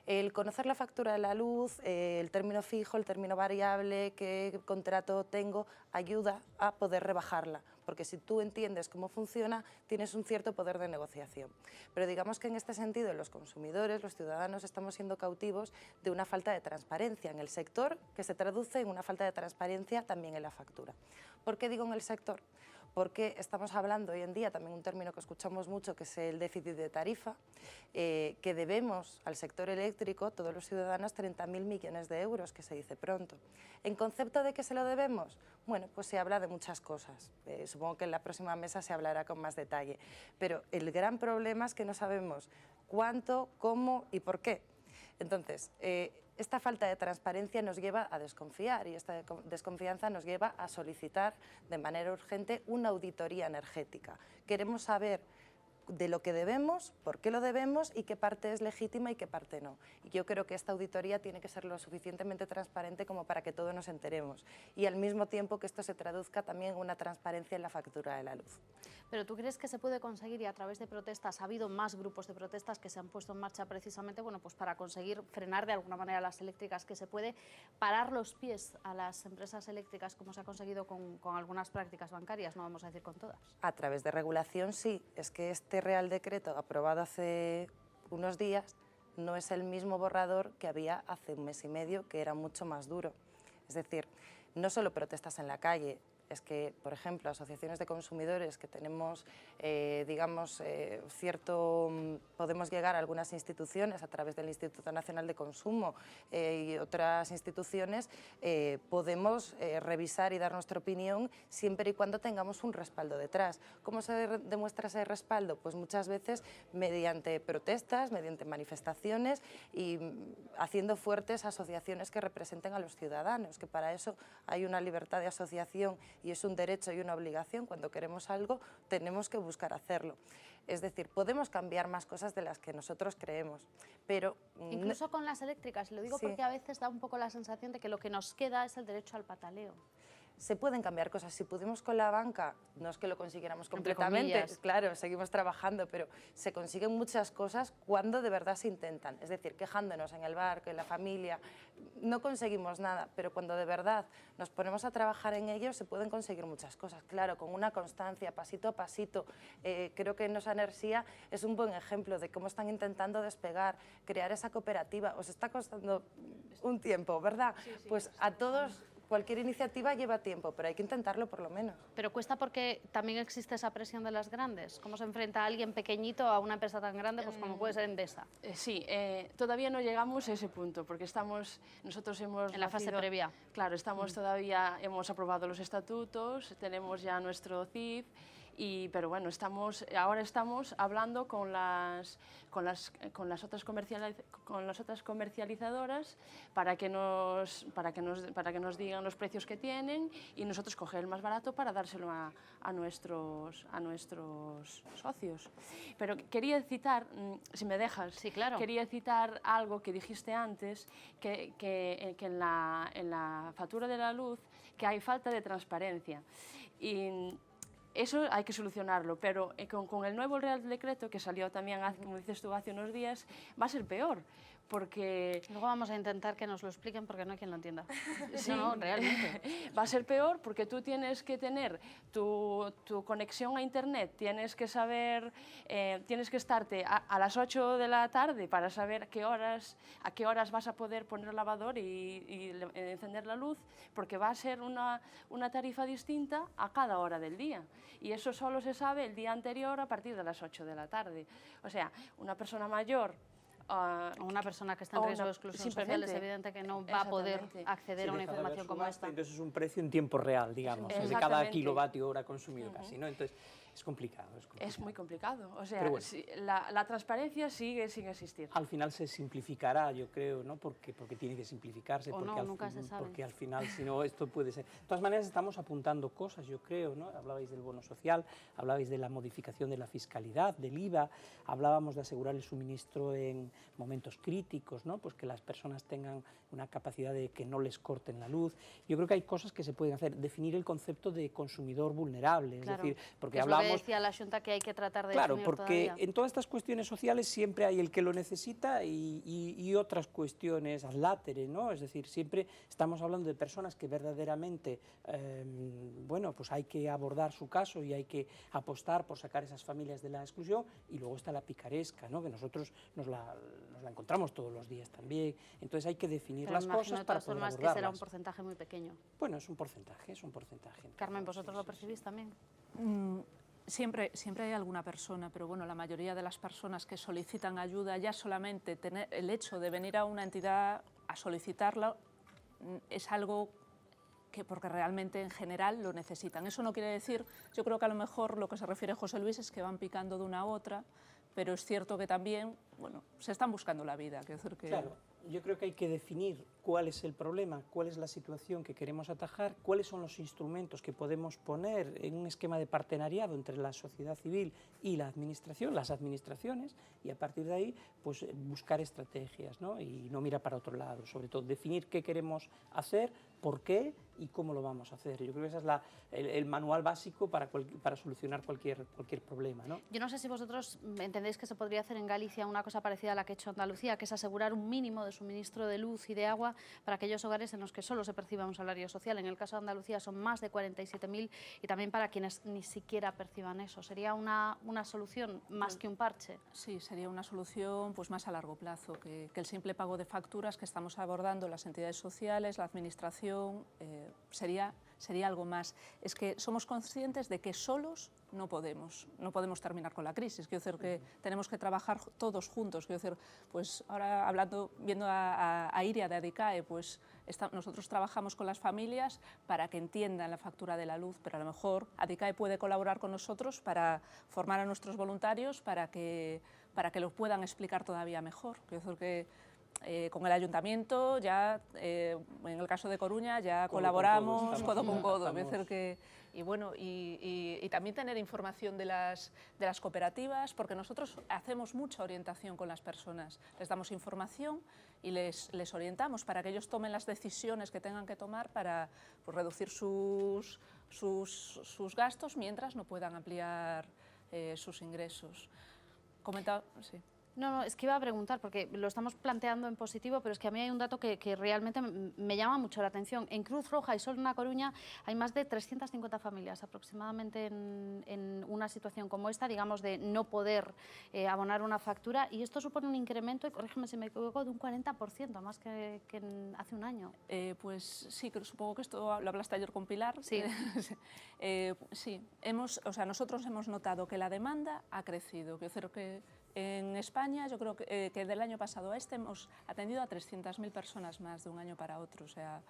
[SPEAKER 13] El conocer la factura de la luz, el término fijo, el término variable, qué contrato tengo, ayuda a poder rebajarla, porque si tú entiendes cómo funciona, tienes un cierto poder de negociación. Pero digamos que en este sentido los consumidores, los ciudadanos, estamos siendo cautivos de una falta de transparencia en el sector, que se traduce en una falta de transparencia también en la factura. ¿Por qué digo en el sector? Porque estamos hablando hoy en día, también un término que escuchamos mucho, que es el déficit de tarifa, que debemos al sector eléctrico, todos los ciudadanos, 30.000 millones de euros, que se dice pronto. ¿En concepto de qué se lo debemos? Bueno, pues se habla de muchas cosas. Supongo que en la próxima mesa se hablará con más detalle. Pero el gran problema es que no sabemos cuánto, cómo y por qué. Entonces, esta falta de transparencia nos lleva a desconfiar y esta desconfianza nos lleva a solicitar de manera urgente una auditoría energética. Queremos saber de lo que debemos, por qué lo debemos y qué parte es legítima y qué parte no. Y yo creo que esta auditoría tiene que ser lo suficientemente transparente como para que todos nos enteremos y al mismo tiempo que esto se traduzca también en una transparencia en la factura de la luz.
[SPEAKER 1] Pero ¿tú crees que se puede conseguir y a través de protestas? Ha habido más grupos de protestas que se han puesto en marcha precisamente pues para conseguir frenar de alguna manera las eléctricas, que se puede parar los pies a las empresas eléctricas como se ha conseguido con algunas prácticas bancarias, no vamos a decir con todas.
[SPEAKER 13] A través de regulación sí, es que este Real Decreto aprobado hace unos días no es el mismo borrador que había hace un mes y medio, que era mucho más duro. Es decir, no solo protestas en la calle, es que, por ejemplo, asociaciones de consumidores que tenemos, podemos llegar a algunas instituciones a través del Instituto Nacional de Consumo y otras instituciones, podemos revisar y dar nuestra opinión siempre y cuando tengamos un respaldo detrás. ¿Cómo se demuestra ese respaldo? Pues muchas veces mediante protestas, mediante manifestaciones y haciendo fuertes asociaciones que representen a los ciudadanos, que para eso hay una libertad de asociación y es un derecho y una obligación. Cuando queremos algo tenemos que buscar hacerlo. Es decir, podemos cambiar más cosas de las que nosotros creemos, pero...
[SPEAKER 1] Incluso con las eléctricas, lo digo porque a veces da un poco la sensación de que lo que nos queda es el derecho al pataleo.
[SPEAKER 13] Se pueden cambiar cosas. Si pudimos con la banca, no es que lo consiguiéramos completamente, claro, seguimos trabajando, pero se consiguen muchas cosas cuando de verdad se intentan. Es decir, quejándonos en el bar, en la familia, no conseguimos nada, pero cuando de verdad nos ponemos a trabajar en ello, se pueden conseguir muchas cosas. Claro, con una constancia, pasito a pasito. Creo que Nosa Enerxía es un buen ejemplo de cómo están intentando despegar, crear esa cooperativa. Os está costando un tiempo, ¿verdad? Sí, pues a todos... Cualquier iniciativa lleva tiempo, pero hay que intentarlo por lo menos.
[SPEAKER 1] Pero cuesta porque también existe esa presión de las grandes. ¿Cómo se enfrenta a alguien pequeñito a una empresa tan grande pues como puede ser Endesa?
[SPEAKER 15] Sí, todavía no llegamos a ese punto porque nosotros hemos...
[SPEAKER 1] En la fase previa.
[SPEAKER 15] Claro, todavía hemos aprobado los estatutos, tenemos ya nuestro CIF, pero bueno, ahora estamos hablando con las otras comercializadoras para que nos digan los precios que tienen y nosotros coger el más barato para dárselo a nuestros socios. Pero quería citar, si me dejas,
[SPEAKER 1] sí, claro.
[SPEAKER 15] Quería citar algo que dijiste antes, que en la factura de la luz que hay falta de transparencia. Y eso hay que solucionarlo, pero con el nuevo Real Decreto, que salió también, como dices tú, hace unos días, va a ser peor, porque...
[SPEAKER 1] Luego vamos a intentar que nos lo expliquen porque no hay quien lo entienda.
[SPEAKER 15] Sí,
[SPEAKER 1] no, realmente.
[SPEAKER 15] Va a ser peor porque tú tienes que tener tu conexión a Internet, tienes que saber, tienes que estarte a las 8 de la tarde para saber a qué horas vas a poder poner el lavador y encender la luz, porque va a ser una tarifa distinta a cada hora del día. Y eso solo se sabe el día anterior a partir de las 8 de la tarde. O sea, una persona mayor
[SPEAKER 1] Una persona que está en riesgo de exclusión social es evidente que no va a poder acceder a una información como esta.
[SPEAKER 14] Entonces es un precio en tiempo real, digamos, de cada kilovatio hora consumido casi, ¿no? Entonces es complicado.
[SPEAKER 15] Es muy complicado. O sea,
[SPEAKER 14] bueno,
[SPEAKER 15] la transparencia sigue sin existir.
[SPEAKER 14] Al final se simplificará, yo creo, ¿no? Porque tiene que simplificarse.
[SPEAKER 1] Nunca se sabe.
[SPEAKER 14] Porque al final, si no, esto puede ser... De todas maneras, estamos apuntando cosas, yo creo, ¿no? Hablabais del bono social, hablabais de la modificación de la fiscalidad, del IVA, hablábamos de asegurar el suministro en momentos críticos, ¿no? Pues que las personas tengan una capacidad de que no les corten la luz. Yo creo que hay cosas que se pueden hacer. Definir el concepto de consumidor vulnerable, es decir, porque hablamos...
[SPEAKER 1] decía la Xunta que hay que tratar de
[SPEAKER 14] Claro,
[SPEAKER 1] definir
[SPEAKER 14] porque
[SPEAKER 1] todavía.
[SPEAKER 14] en todas estas cuestiones sociales siempre hay el que lo necesita y otras cuestiones ad latere, ¿no? Es decir, siempre estamos hablando de personas que verdaderamente, bueno, pues hay que abordar su caso y hay que apostar por sacar esas familias de la exclusión, y luego está la picaresca, ¿no? Que nosotros nos la encontramos todos los días también. Entonces hay que definir las cosas para poder abordarlas.
[SPEAKER 1] Que será un porcentaje muy pequeño.
[SPEAKER 14] Bueno, es un porcentaje, es un porcentaje.
[SPEAKER 1] Carmen, ¿vosotros lo percibís también?
[SPEAKER 8] Siempre hay alguna persona, pero bueno, la mayoría de las personas que solicitan ayuda, ya solamente tener el hecho de venir a una entidad a solicitarla es algo que porque realmente en general lo necesitan. Eso no quiere decir, yo creo que a lo mejor lo que se refiere José Luis es que van picando de una a otra, pero es cierto que también, bueno, se están buscando la vida. Quiero decir que...
[SPEAKER 14] Claro, yo creo que hay que definir cuál es el problema, cuál es la situación que queremos atajar, cuáles son los instrumentos que podemos poner en un esquema de partenariado entre la sociedad civil y la administración, las administraciones, y a partir de ahí pues buscar estrategias, ¿no? Y no mirar para otro lado, sobre todo definir qué queremos hacer, por qué y cómo lo vamos a hacer. Yo creo que ese es el manual básico para solucionar cualquier problema, ¿no?
[SPEAKER 1] Yo no sé si vosotros entendéis que se podría hacer en Galicia una cosa parecida a la que ha hecho Andalucía, que es asegurar un mínimo de suministro de luz y de agua para aquellos hogares en los que solo se perciba un salario social. En el caso de Andalucía son más de 47.000 y también para quienes ni siquiera perciban eso. ¿Sería una solución más que un parche?
[SPEAKER 8] Sí, sería una solución pues más a largo plazo que el simple pago de facturas que estamos abordando las entidades sociales, la administración, sería algo más. Es que somos conscientes de que solos no podemos terminar con la crisis. Quiero decir que tenemos que trabajar todos juntos. Quiero decir, pues ahora viendo a Iria de ADICAE, pues nosotros trabajamos con las familias para que entiendan la factura de la luz, pero a lo mejor ADICAE puede colaborar con nosotros para formar a nuestros voluntarios para que lo puedan explicar todavía mejor. Quiero decir que con el ayuntamiento, ya en el caso de Coruña, ya colaboramos codo con codo. Y también tener información de las cooperativas, porque nosotros hacemos mucha orientación con las personas. Les damos información y les orientamos para que ellos tomen las decisiones que tengan que tomar para pues, reducir sus gastos mientras no puedan ampliar sus ingresos. Sí.
[SPEAKER 1] No, es que iba a preguntar, porque lo estamos planteando en positivo, pero es que a mí hay un dato que realmente me llama mucho la atención. En Cruz Roja y solo en A Coruña hay más de 350 familias aproximadamente en una situación como esta, digamos, de no poder abonar una factura, y esto supone un incremento, y corrígeme si me equivoco, de un 40%, más que hace un año.
[SPEAKER 8] Pues sí, supongo que esto lo hablaste ayer con Pilar.
[SPEAKER 1] Sí.
[SPEAKER 8] Sí, nosotros hemos notado que la demanda ha crecido. Quiero decir que en España, yo creo que del año pasado a este hemos atendido a 300.000 personas más de un año para otro, o sea,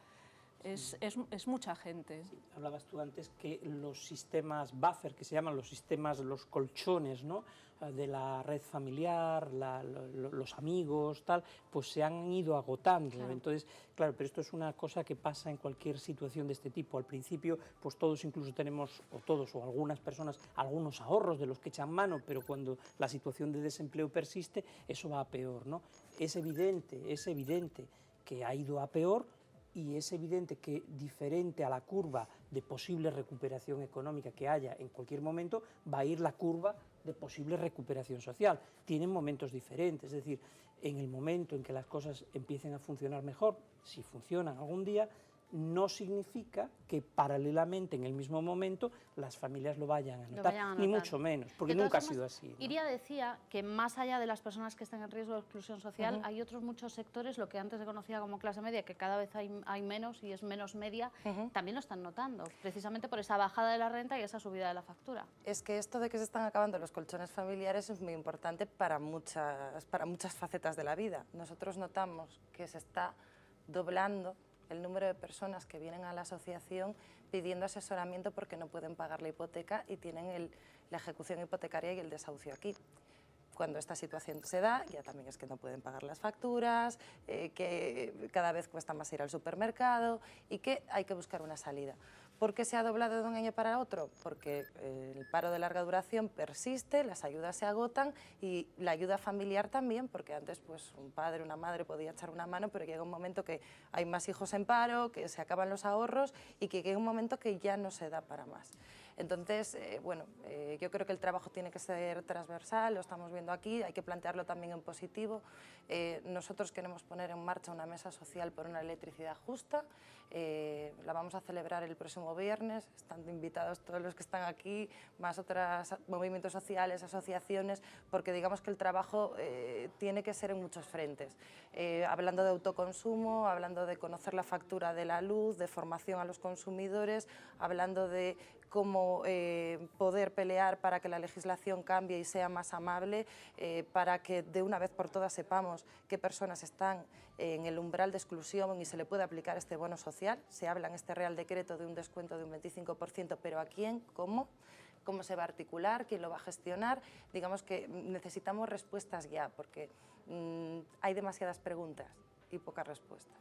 [SPEAKER 8] es mucha gente.
[SPEAKER 14] Sí, hablabas tú antes que los sistemas buffer, que se llaman los colchones, ¿no?, de la red familiar, los amigos, tal, pues se han ido agotando. Claro. Entonces, claro, pero esto es una cosa que pasa en cualquier situación de este tipo. Al principio, pues todos incluso tenemos, o algunas personas, algunos ahorros de los que echan mano, pero cuando la situación de desempleo persiste, eso va a peor, ¿no? Es evidente que ha ido a peor, y es evidente que, diferente a la curva de posible recuperación económica que haya en cualquier momento, va a ir la curva de posible recuperación social. Tienen momentos diferentes, es decir, en el momento en que las cosas empiecen a funcionar mejor, si funcionan algún día, no significa que paralelamente en el mismo momento las familias lo vayan a notar, ni mucho menos, porque nunca ha sido así, ¿no?
[SPEAKER 1] Iria decía que más allá de las personas que estén en riesgo de exclusión social, hay otros muchos sectores, lo que antes se conocía como clase media, que cada vez hay menos y es menos media, también lo están notando, precisamente por esa bajada de la renta y esa subida de la factura.
[SPEAKER 13] Es que esto de que se están acabando los colchones familiares es muy importante para muchas facetas de la vida. Nosotros notamos que se está doblando el número de personas que vienen a la asociación pidiendo asesoramiento porque no pueden pagar la hipoteca y tienen la ejecución hipotecaria y el desahucio aquí. Cuando esta situación se da, ya también es que no pueden pagar las facturas, que cada vez cuesta más ir al supermercado y que hay que buscar una salida. ¿Por qué se ha doblado de un año para otro? Porque el paro de larga duración persiste, las ayudas se agotan y la ayuda familiar también, porque antes pues, un padre, una madre podía echar una mano, pero llega un momento que hay más hijos en paro, que se acaban los ahorros y que llega un momento que ya no se da para más. Entonces, yo creo que el trabajo tiene que ser transversal, lo estamos viendo aquí, hay que plantearlo también en positivo. Nosotros queremos poner en marcha una mesa social por una electricidad justa, la vamos a celebrar el próximo viernes, están invitados todos los que están aquí, más otros movimientos sociales, asociaciones, porque digamos que el trabajo tiene que ser en muchos frentes, hablando de autoconsumo, hablando de conocer la factura de la luz, de formación a los consumidores, hablando de cómo poder pelear para que la legislación cambie y sea más amable, para que de una vez por todas sepamos qué personas están en el umbral de exclusión y se le puede aplicar este bono social. Se habla en este Real Decreto de un descuento de un 25%, pero ¿a quién? ¿Cómo? ¿Cómo se va a articular? ¿Quién lo va a gestionar? Digamos que necesitamos respuestas ya, porque hay demasiadas preguntas y pocas respuestas.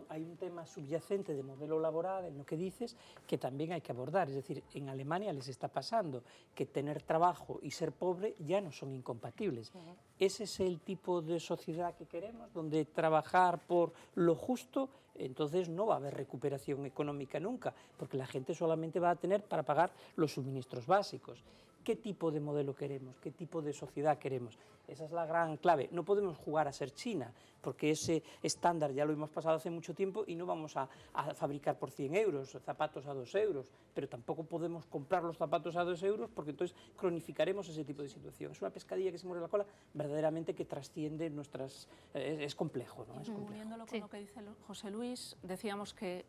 [SPEAKER 14] Hay un tema subyacente de modelo laboral en lo que dices que también hay que abordar, es decir, en Alemania les está pasando que tener trabajo y ser pobre ya no son incompatibles. ¿Ese es el tipo de sociedad que queremos, donde trabajar por lo justo? Entonces no va a haber recuperación económica nunca, porque la gente solamente va a tener para pagar los suministros básicos. ¿Qué tipo de modelo queremos? ¿Qué tipo de sociedad queremos? Esa es la gran clave. No podemos jugar a ser China, porque ese estándar ya lo hemos pasado hace mucho tiempo y no vamos a fabricar por 100 euros, zapatos a 2 euros, pero tampoco podemos comprar los zapatos a 2 euros porque entonces cronificaremos ese tipo de situación. Es una pescadilla que se muerde la cola verdaderamente que trasciende nuestras... es complejo, ¿no? Es complejo.
[SPEAKER 8] Uniéndolo con lo que dice José Luis, decíamos que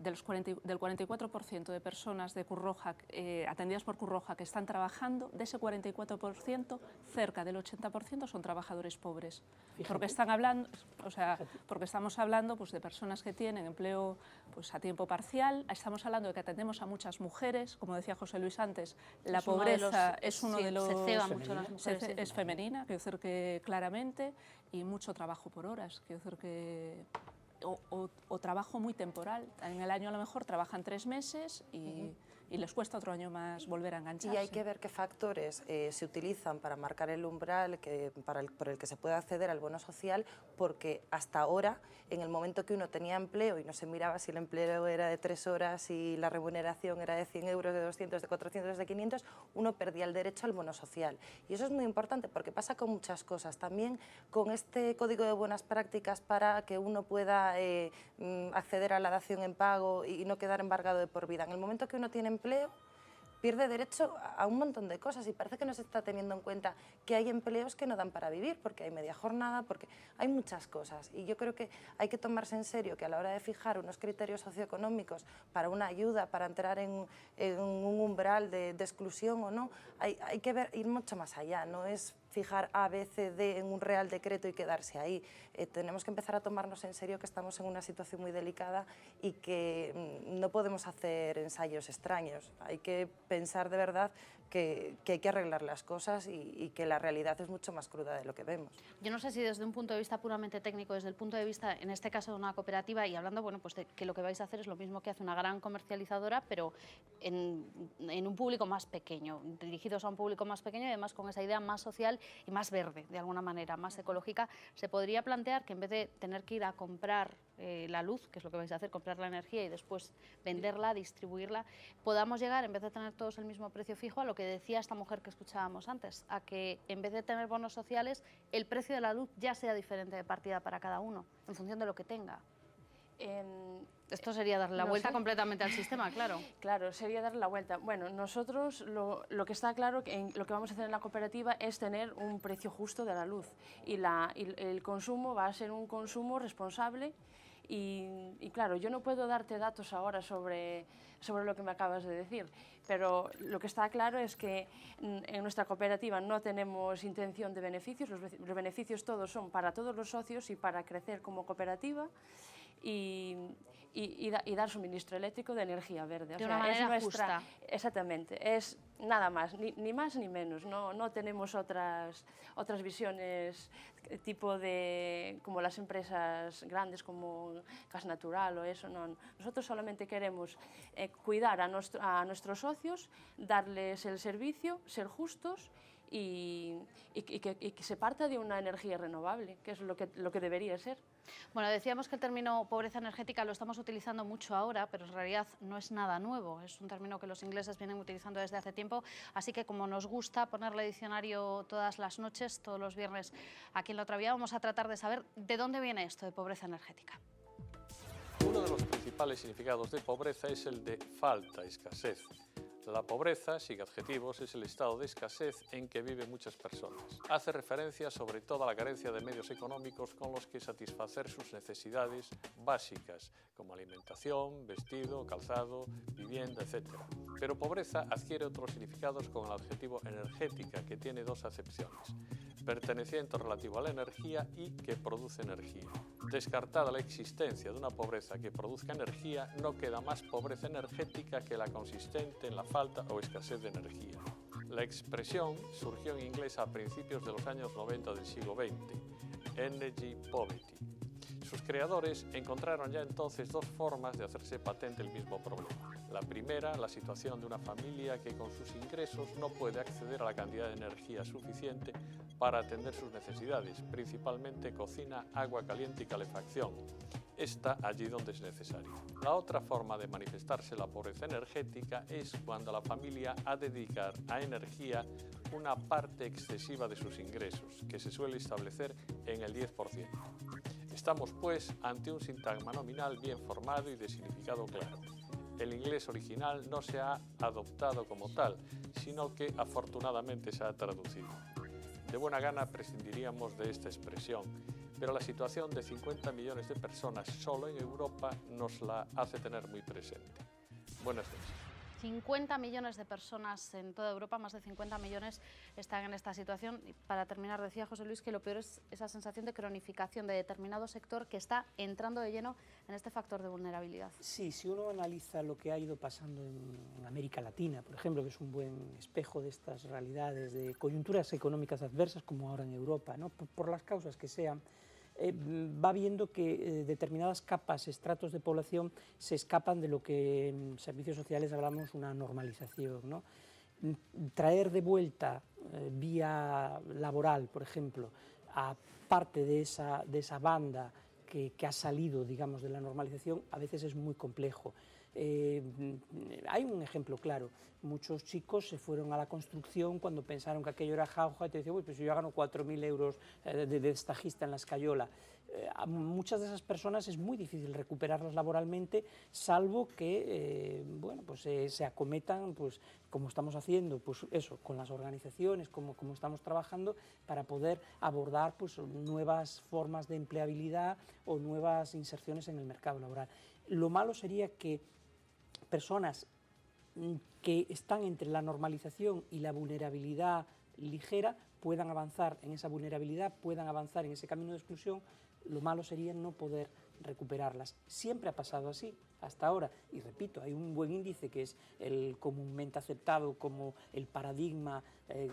[SPEAKER 8] del 44% de personas de Cruz Roja, atendidas por Cruz Roja que están trabajando, de ese 44%, cerca del 80% son trabajadores pobres.
[SPEAKER 14] Fíjate.
[SPEAKER 8] Porque están hablando, porque estamos hablando pues, de personas que tienen empleo pues, a tiempo parcial, estamos hablando de que atendemos a muchas mujeres, como decía José Luis antes, la pobreza es uno de los...
[SPEAKER 1] Se ceba mucho las mujeres.
[SPEAKER 8] Es femenina, quiero decir que claramente, y mucho trabajo por horas, quiero decir que... O trabajo muy temporal. En el año a lo mejor trabajan 3 meses y les cuesta otro año más volver a engancharse.
[SPEAKER 13] Y hay que ver qué factores se utilizan para marcar el umbral por el que se puede acceder al bono social, porque hasta ahora, en el momento que uno tenía empleo y no se miraba si el empleo era de 3 horas y la remuneración era de 100 euros, de 200, de 400, de 500, uno perdía el derecho al bono social. Y eso es muy importante porque pasa con muchas cosas. También con este código de buenas prácticas para que uno pueda acceder a la dación en pago y no quedar embargado de por vida. En el momento que uno tiene empleo, pierde derecho a un montón de cosas y parece que no se está teniendo en cuenta que hay empleos que no dan para vivir, porque hay media jornada, porque hay muchas cosas. Y yo creo que hay que tomarse en serio que a la hora de fijar unos criterios socioeconómicos para una ayuda, para entrar en un umbral de exclusión o no, hay que ir mucho más allá, no es fijar A, B, C, D en un Real Decreto y quedarse ahí. Tenemos que empezar a tomarnos en serio que estamos en una situación muy delicada y que no podemos hacer ensayos extraños. Hay que pensar de verdad que hay que arreglar las cosas y que la realidad es mucho más cruda de lo que vemos.
[SPEAKER 1] Yo no sé si desde un punto de vista puramente técnico, desde el punto de vista, en este caso, de una cooperativa, y hablando bueno, pues de que lo que vais a hacer es lo mismo que hace una gran comercializadora, pero en un público más pequeño, dirigidos a un público más pequeño y además con esa idea más social y más verde, de alguna manera, más ecológica, se podría plantear que en vez de tener que ir a comprar la luz, que es lo que vais a hacer, comprar la energía y después venderla, distribuirla, podamos llegar, en vez de tener todos el mismo precio fijo, a lo que decía esta mujer que escuchábamos antes, a que en vez de tener bonos sociales, el precio de la luz ya sea diferente de partida para cada uno, en función de lo que tenga. Esto sería darle la vuelta completamente al sistema, claro.
[SPEAKER 15] Claro, sería darle la vuelta. Bueno, nosotros lo que está claro, lo que vamos a hacer en la cooperativa es tener un precio justo de la luz y el consumo va a ser un consumo responsable y claro, yo no puedo darte datos ahora sobre lo que me acabas de decir, pero lo que está claro es que en nuestra cooperativa no tenemos intención de beneficios, los beneficios todos son para todos los socios y para crecer como cooperativa y dar suministro eléctrico de energía verde.
[SPEAKER 1] De una manera justa.
[SPEAKER 15] Exactamente, es nada más, ni más ni menos, no tenemos otras visiones tipo de como las empresas grandes como Gas Natural o eso, no. Nosotros solamente queremos cuidar a nuestros socios, darles el servicio, ser justos y que se parta de una energía renovable, que es lo que debería ser.
[SPEAKER 1] Bueno, decíamos que el término pobreza energética lo estamos utilizando mucho ahora, pero en realidad no es nada nuevo, es un término que los ingleses vienen utilizando desde hace tiempo, así que como nos gusta ponerle diccionario todas las noches, todos los viernes aquí en La Otra Vía, vamos a tratar de saber de dónde viene esto de pobreza energética.
[SPEAKER 21] Uno de los principales significados de pobreza es el de falta, escasez. La pobreza, sin adjetivos, es el estado de escasez en que viven muchas personas. Hace referencia sobre todo a la carencia de medios económicos con los que satisfacer sus necesidades básicas, como alimentación, vestido, calzado, vivienda, etc. Pero pobreza adquiere otros significados con el adjetivo energética, que tiene dos acepciones: perteneciente o relativo a la energía y que produce energía. Descartada la existencia de una pobreza que produzca energía, no queda más pobreza energética que la consistente en la falta o escasez de energía. La expresión surgió en inglés a principios de los años 90 del siglo XX, Energy Poverty. Sus creadores encontraron ya entonces dos formas de hacerse patente el mismo problema. La primera, la situación de una familia que con sus ingresos no puede acceder a la cantidad de energía suficiente para atender sus necesidades, principalmente cocina, agua caliente y calefacción. Está allí donde es necesario. La otra forma de manifestarse la pobreza energética es cuando la familia ha de dedicar a energía una parte excesiva de sus ingresos, que se suele establecer en el 10%. Estamos, pues, ante un sintagma nominal bien formado y de significado claro. El inglés original no se ha adoptado como tal, sino que afortunadamente se ha traducido. De buena gana prescindiríamos de esta expresión, pero la situación de 50 millones de personas solo en Europa nos la hace tener muy presente. Buenas noches.
[SPEAKER 1] 50 millones de personas en toda Europa, más de 50 millones están en esta situación. Y para terminar, decía José Luis que lo peor es esa sensación de cronificación de determinado sector que está entrando de lleno en este factor de vulnerabilidad.
[SPEAKER 14] Sí, si uno analiza lo que ha ido pasando en América Latina, por ejemplo, que es un buen espejo de estas realidades de coyunturas económicas adversas como ahora en Europa, ¿no? Por las causas que sean, va viendo que determinadas capas, estratos de población se escapan de lo que en servicios sociales hablamos una normalización, ¿no? Traer de vuelta vía laboral, por ejemplo, a parte de esa banda que ha salido, digamos, de la normalización, a veces es muy complejo. Hay un ejemplo claro: muchos chicos se fueron a la construcción cuando pensaron que aquello era jauja y te decían, pues yo gano 4.000 euros de estajista en la escayola. A muchas de esas personas es muy difícil recuperarlas laboralmente, salvo que bueno, pues, se acometan, pues, como estamos haciendo, pues eso, con las organizaciones, como estamos trabajando, para poder abordar, pues, nuevas formas de empleabilidad o nuevas inserciones en el mercado laboral. Lo malo sería que personas que están entre la normalización y la vulnerabilidad ligera puedan avanzar en esa vulnerabilidad, puedan avanzar en ese camino de exclusión. Lo malo sería no poder recuperarlas. Siempre ha pasado así hasta ahora, y repito, hay un buen índice que es el comúnmente aceptado como el paradigma,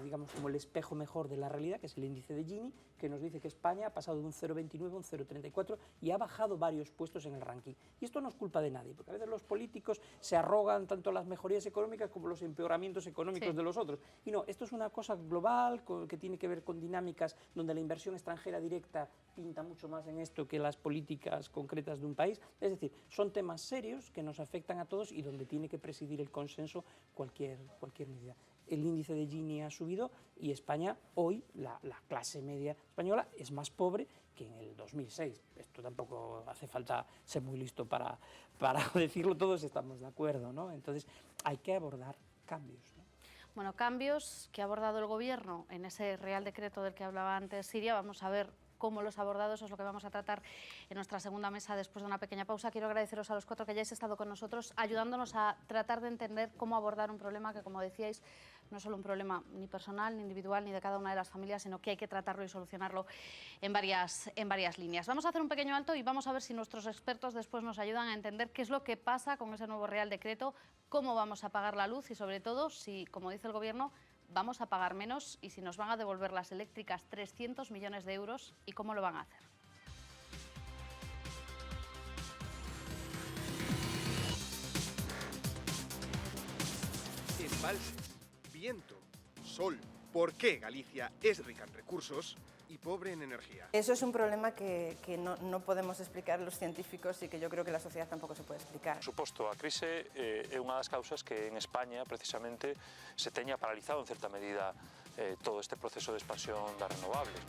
[SPEAKER 14] digamos, como el espejo mejor de la realidad, que es el índice de Gini, que nos dice que España ha pasado de un 0,29 a un 0,34 y ha bajado varios puestos en el ranking. Y esto no es culpa de nadie, porque a veces los políticos se arrogan tanto las mejorías económicas como los empeoramientos económicos de los otros. Y no, esto es una cosa global que tiene que ver con dinámicas donde la inversión extranjera directa pinta mucho más en esto que las políticas concretas de un país. Es decir, son temas serios que nos afectan a todos y donde tiene que presidir el consenso cualquier medida. el índice de Gini ha subido y España hoy, la clase media española, es más pobre que en el 2006. Esto tampoco hace falta ser muy listo para decirlo, todos estamos de acuerdo, ¿no? Entonces hay que abordar cambios, ¿no?
[SPEAKER 1] Bueno, cambios que ha abordado el Gobierno en ese Real Decreto del que hablaba antes Siria. Vamos a ver cómo los ha abordado, eso es lo que vamos a tratar en nuestra segunda mesa después de una pequeña pausa. Quiero agradeceros a los cuatro que hayáis estado con nosotros, ayudándonos a tratar de entender cómo abordar un problema que, como decíais, no es solo un problema ni personal, ni individual, ni de cada una de las familias, sino que hay que tratarlo y solucionarlo en varias líneas. Vamos a hacer un pequeño alto y vamos a ver si nuestros expertos después nos ayudan a entender qué es lo que pasa con ese nuevo Real Decreto, cómo vamos a pagar la luz y, sobre todo, si, como dice el Gobierno, vamos a pagar menos y si nos van a devolver las eléctricas 300 millones de euros y cómo lo van a hacer.
[SPEAKER 4] Embalses, viento, sol. ¿Por qué Galicia es rica en recursos y pobre en energía?
[SPEAKER 22] Eso es un problema que no podemos explicar los científicos y que yo creo que la sociedad tampouco se pode explicar.
[SPEAKER 21] Suposto, a crise é unha das causas que en España, precisamente, se teña paralizado en certa medida todo este proceso de expansión das renovables.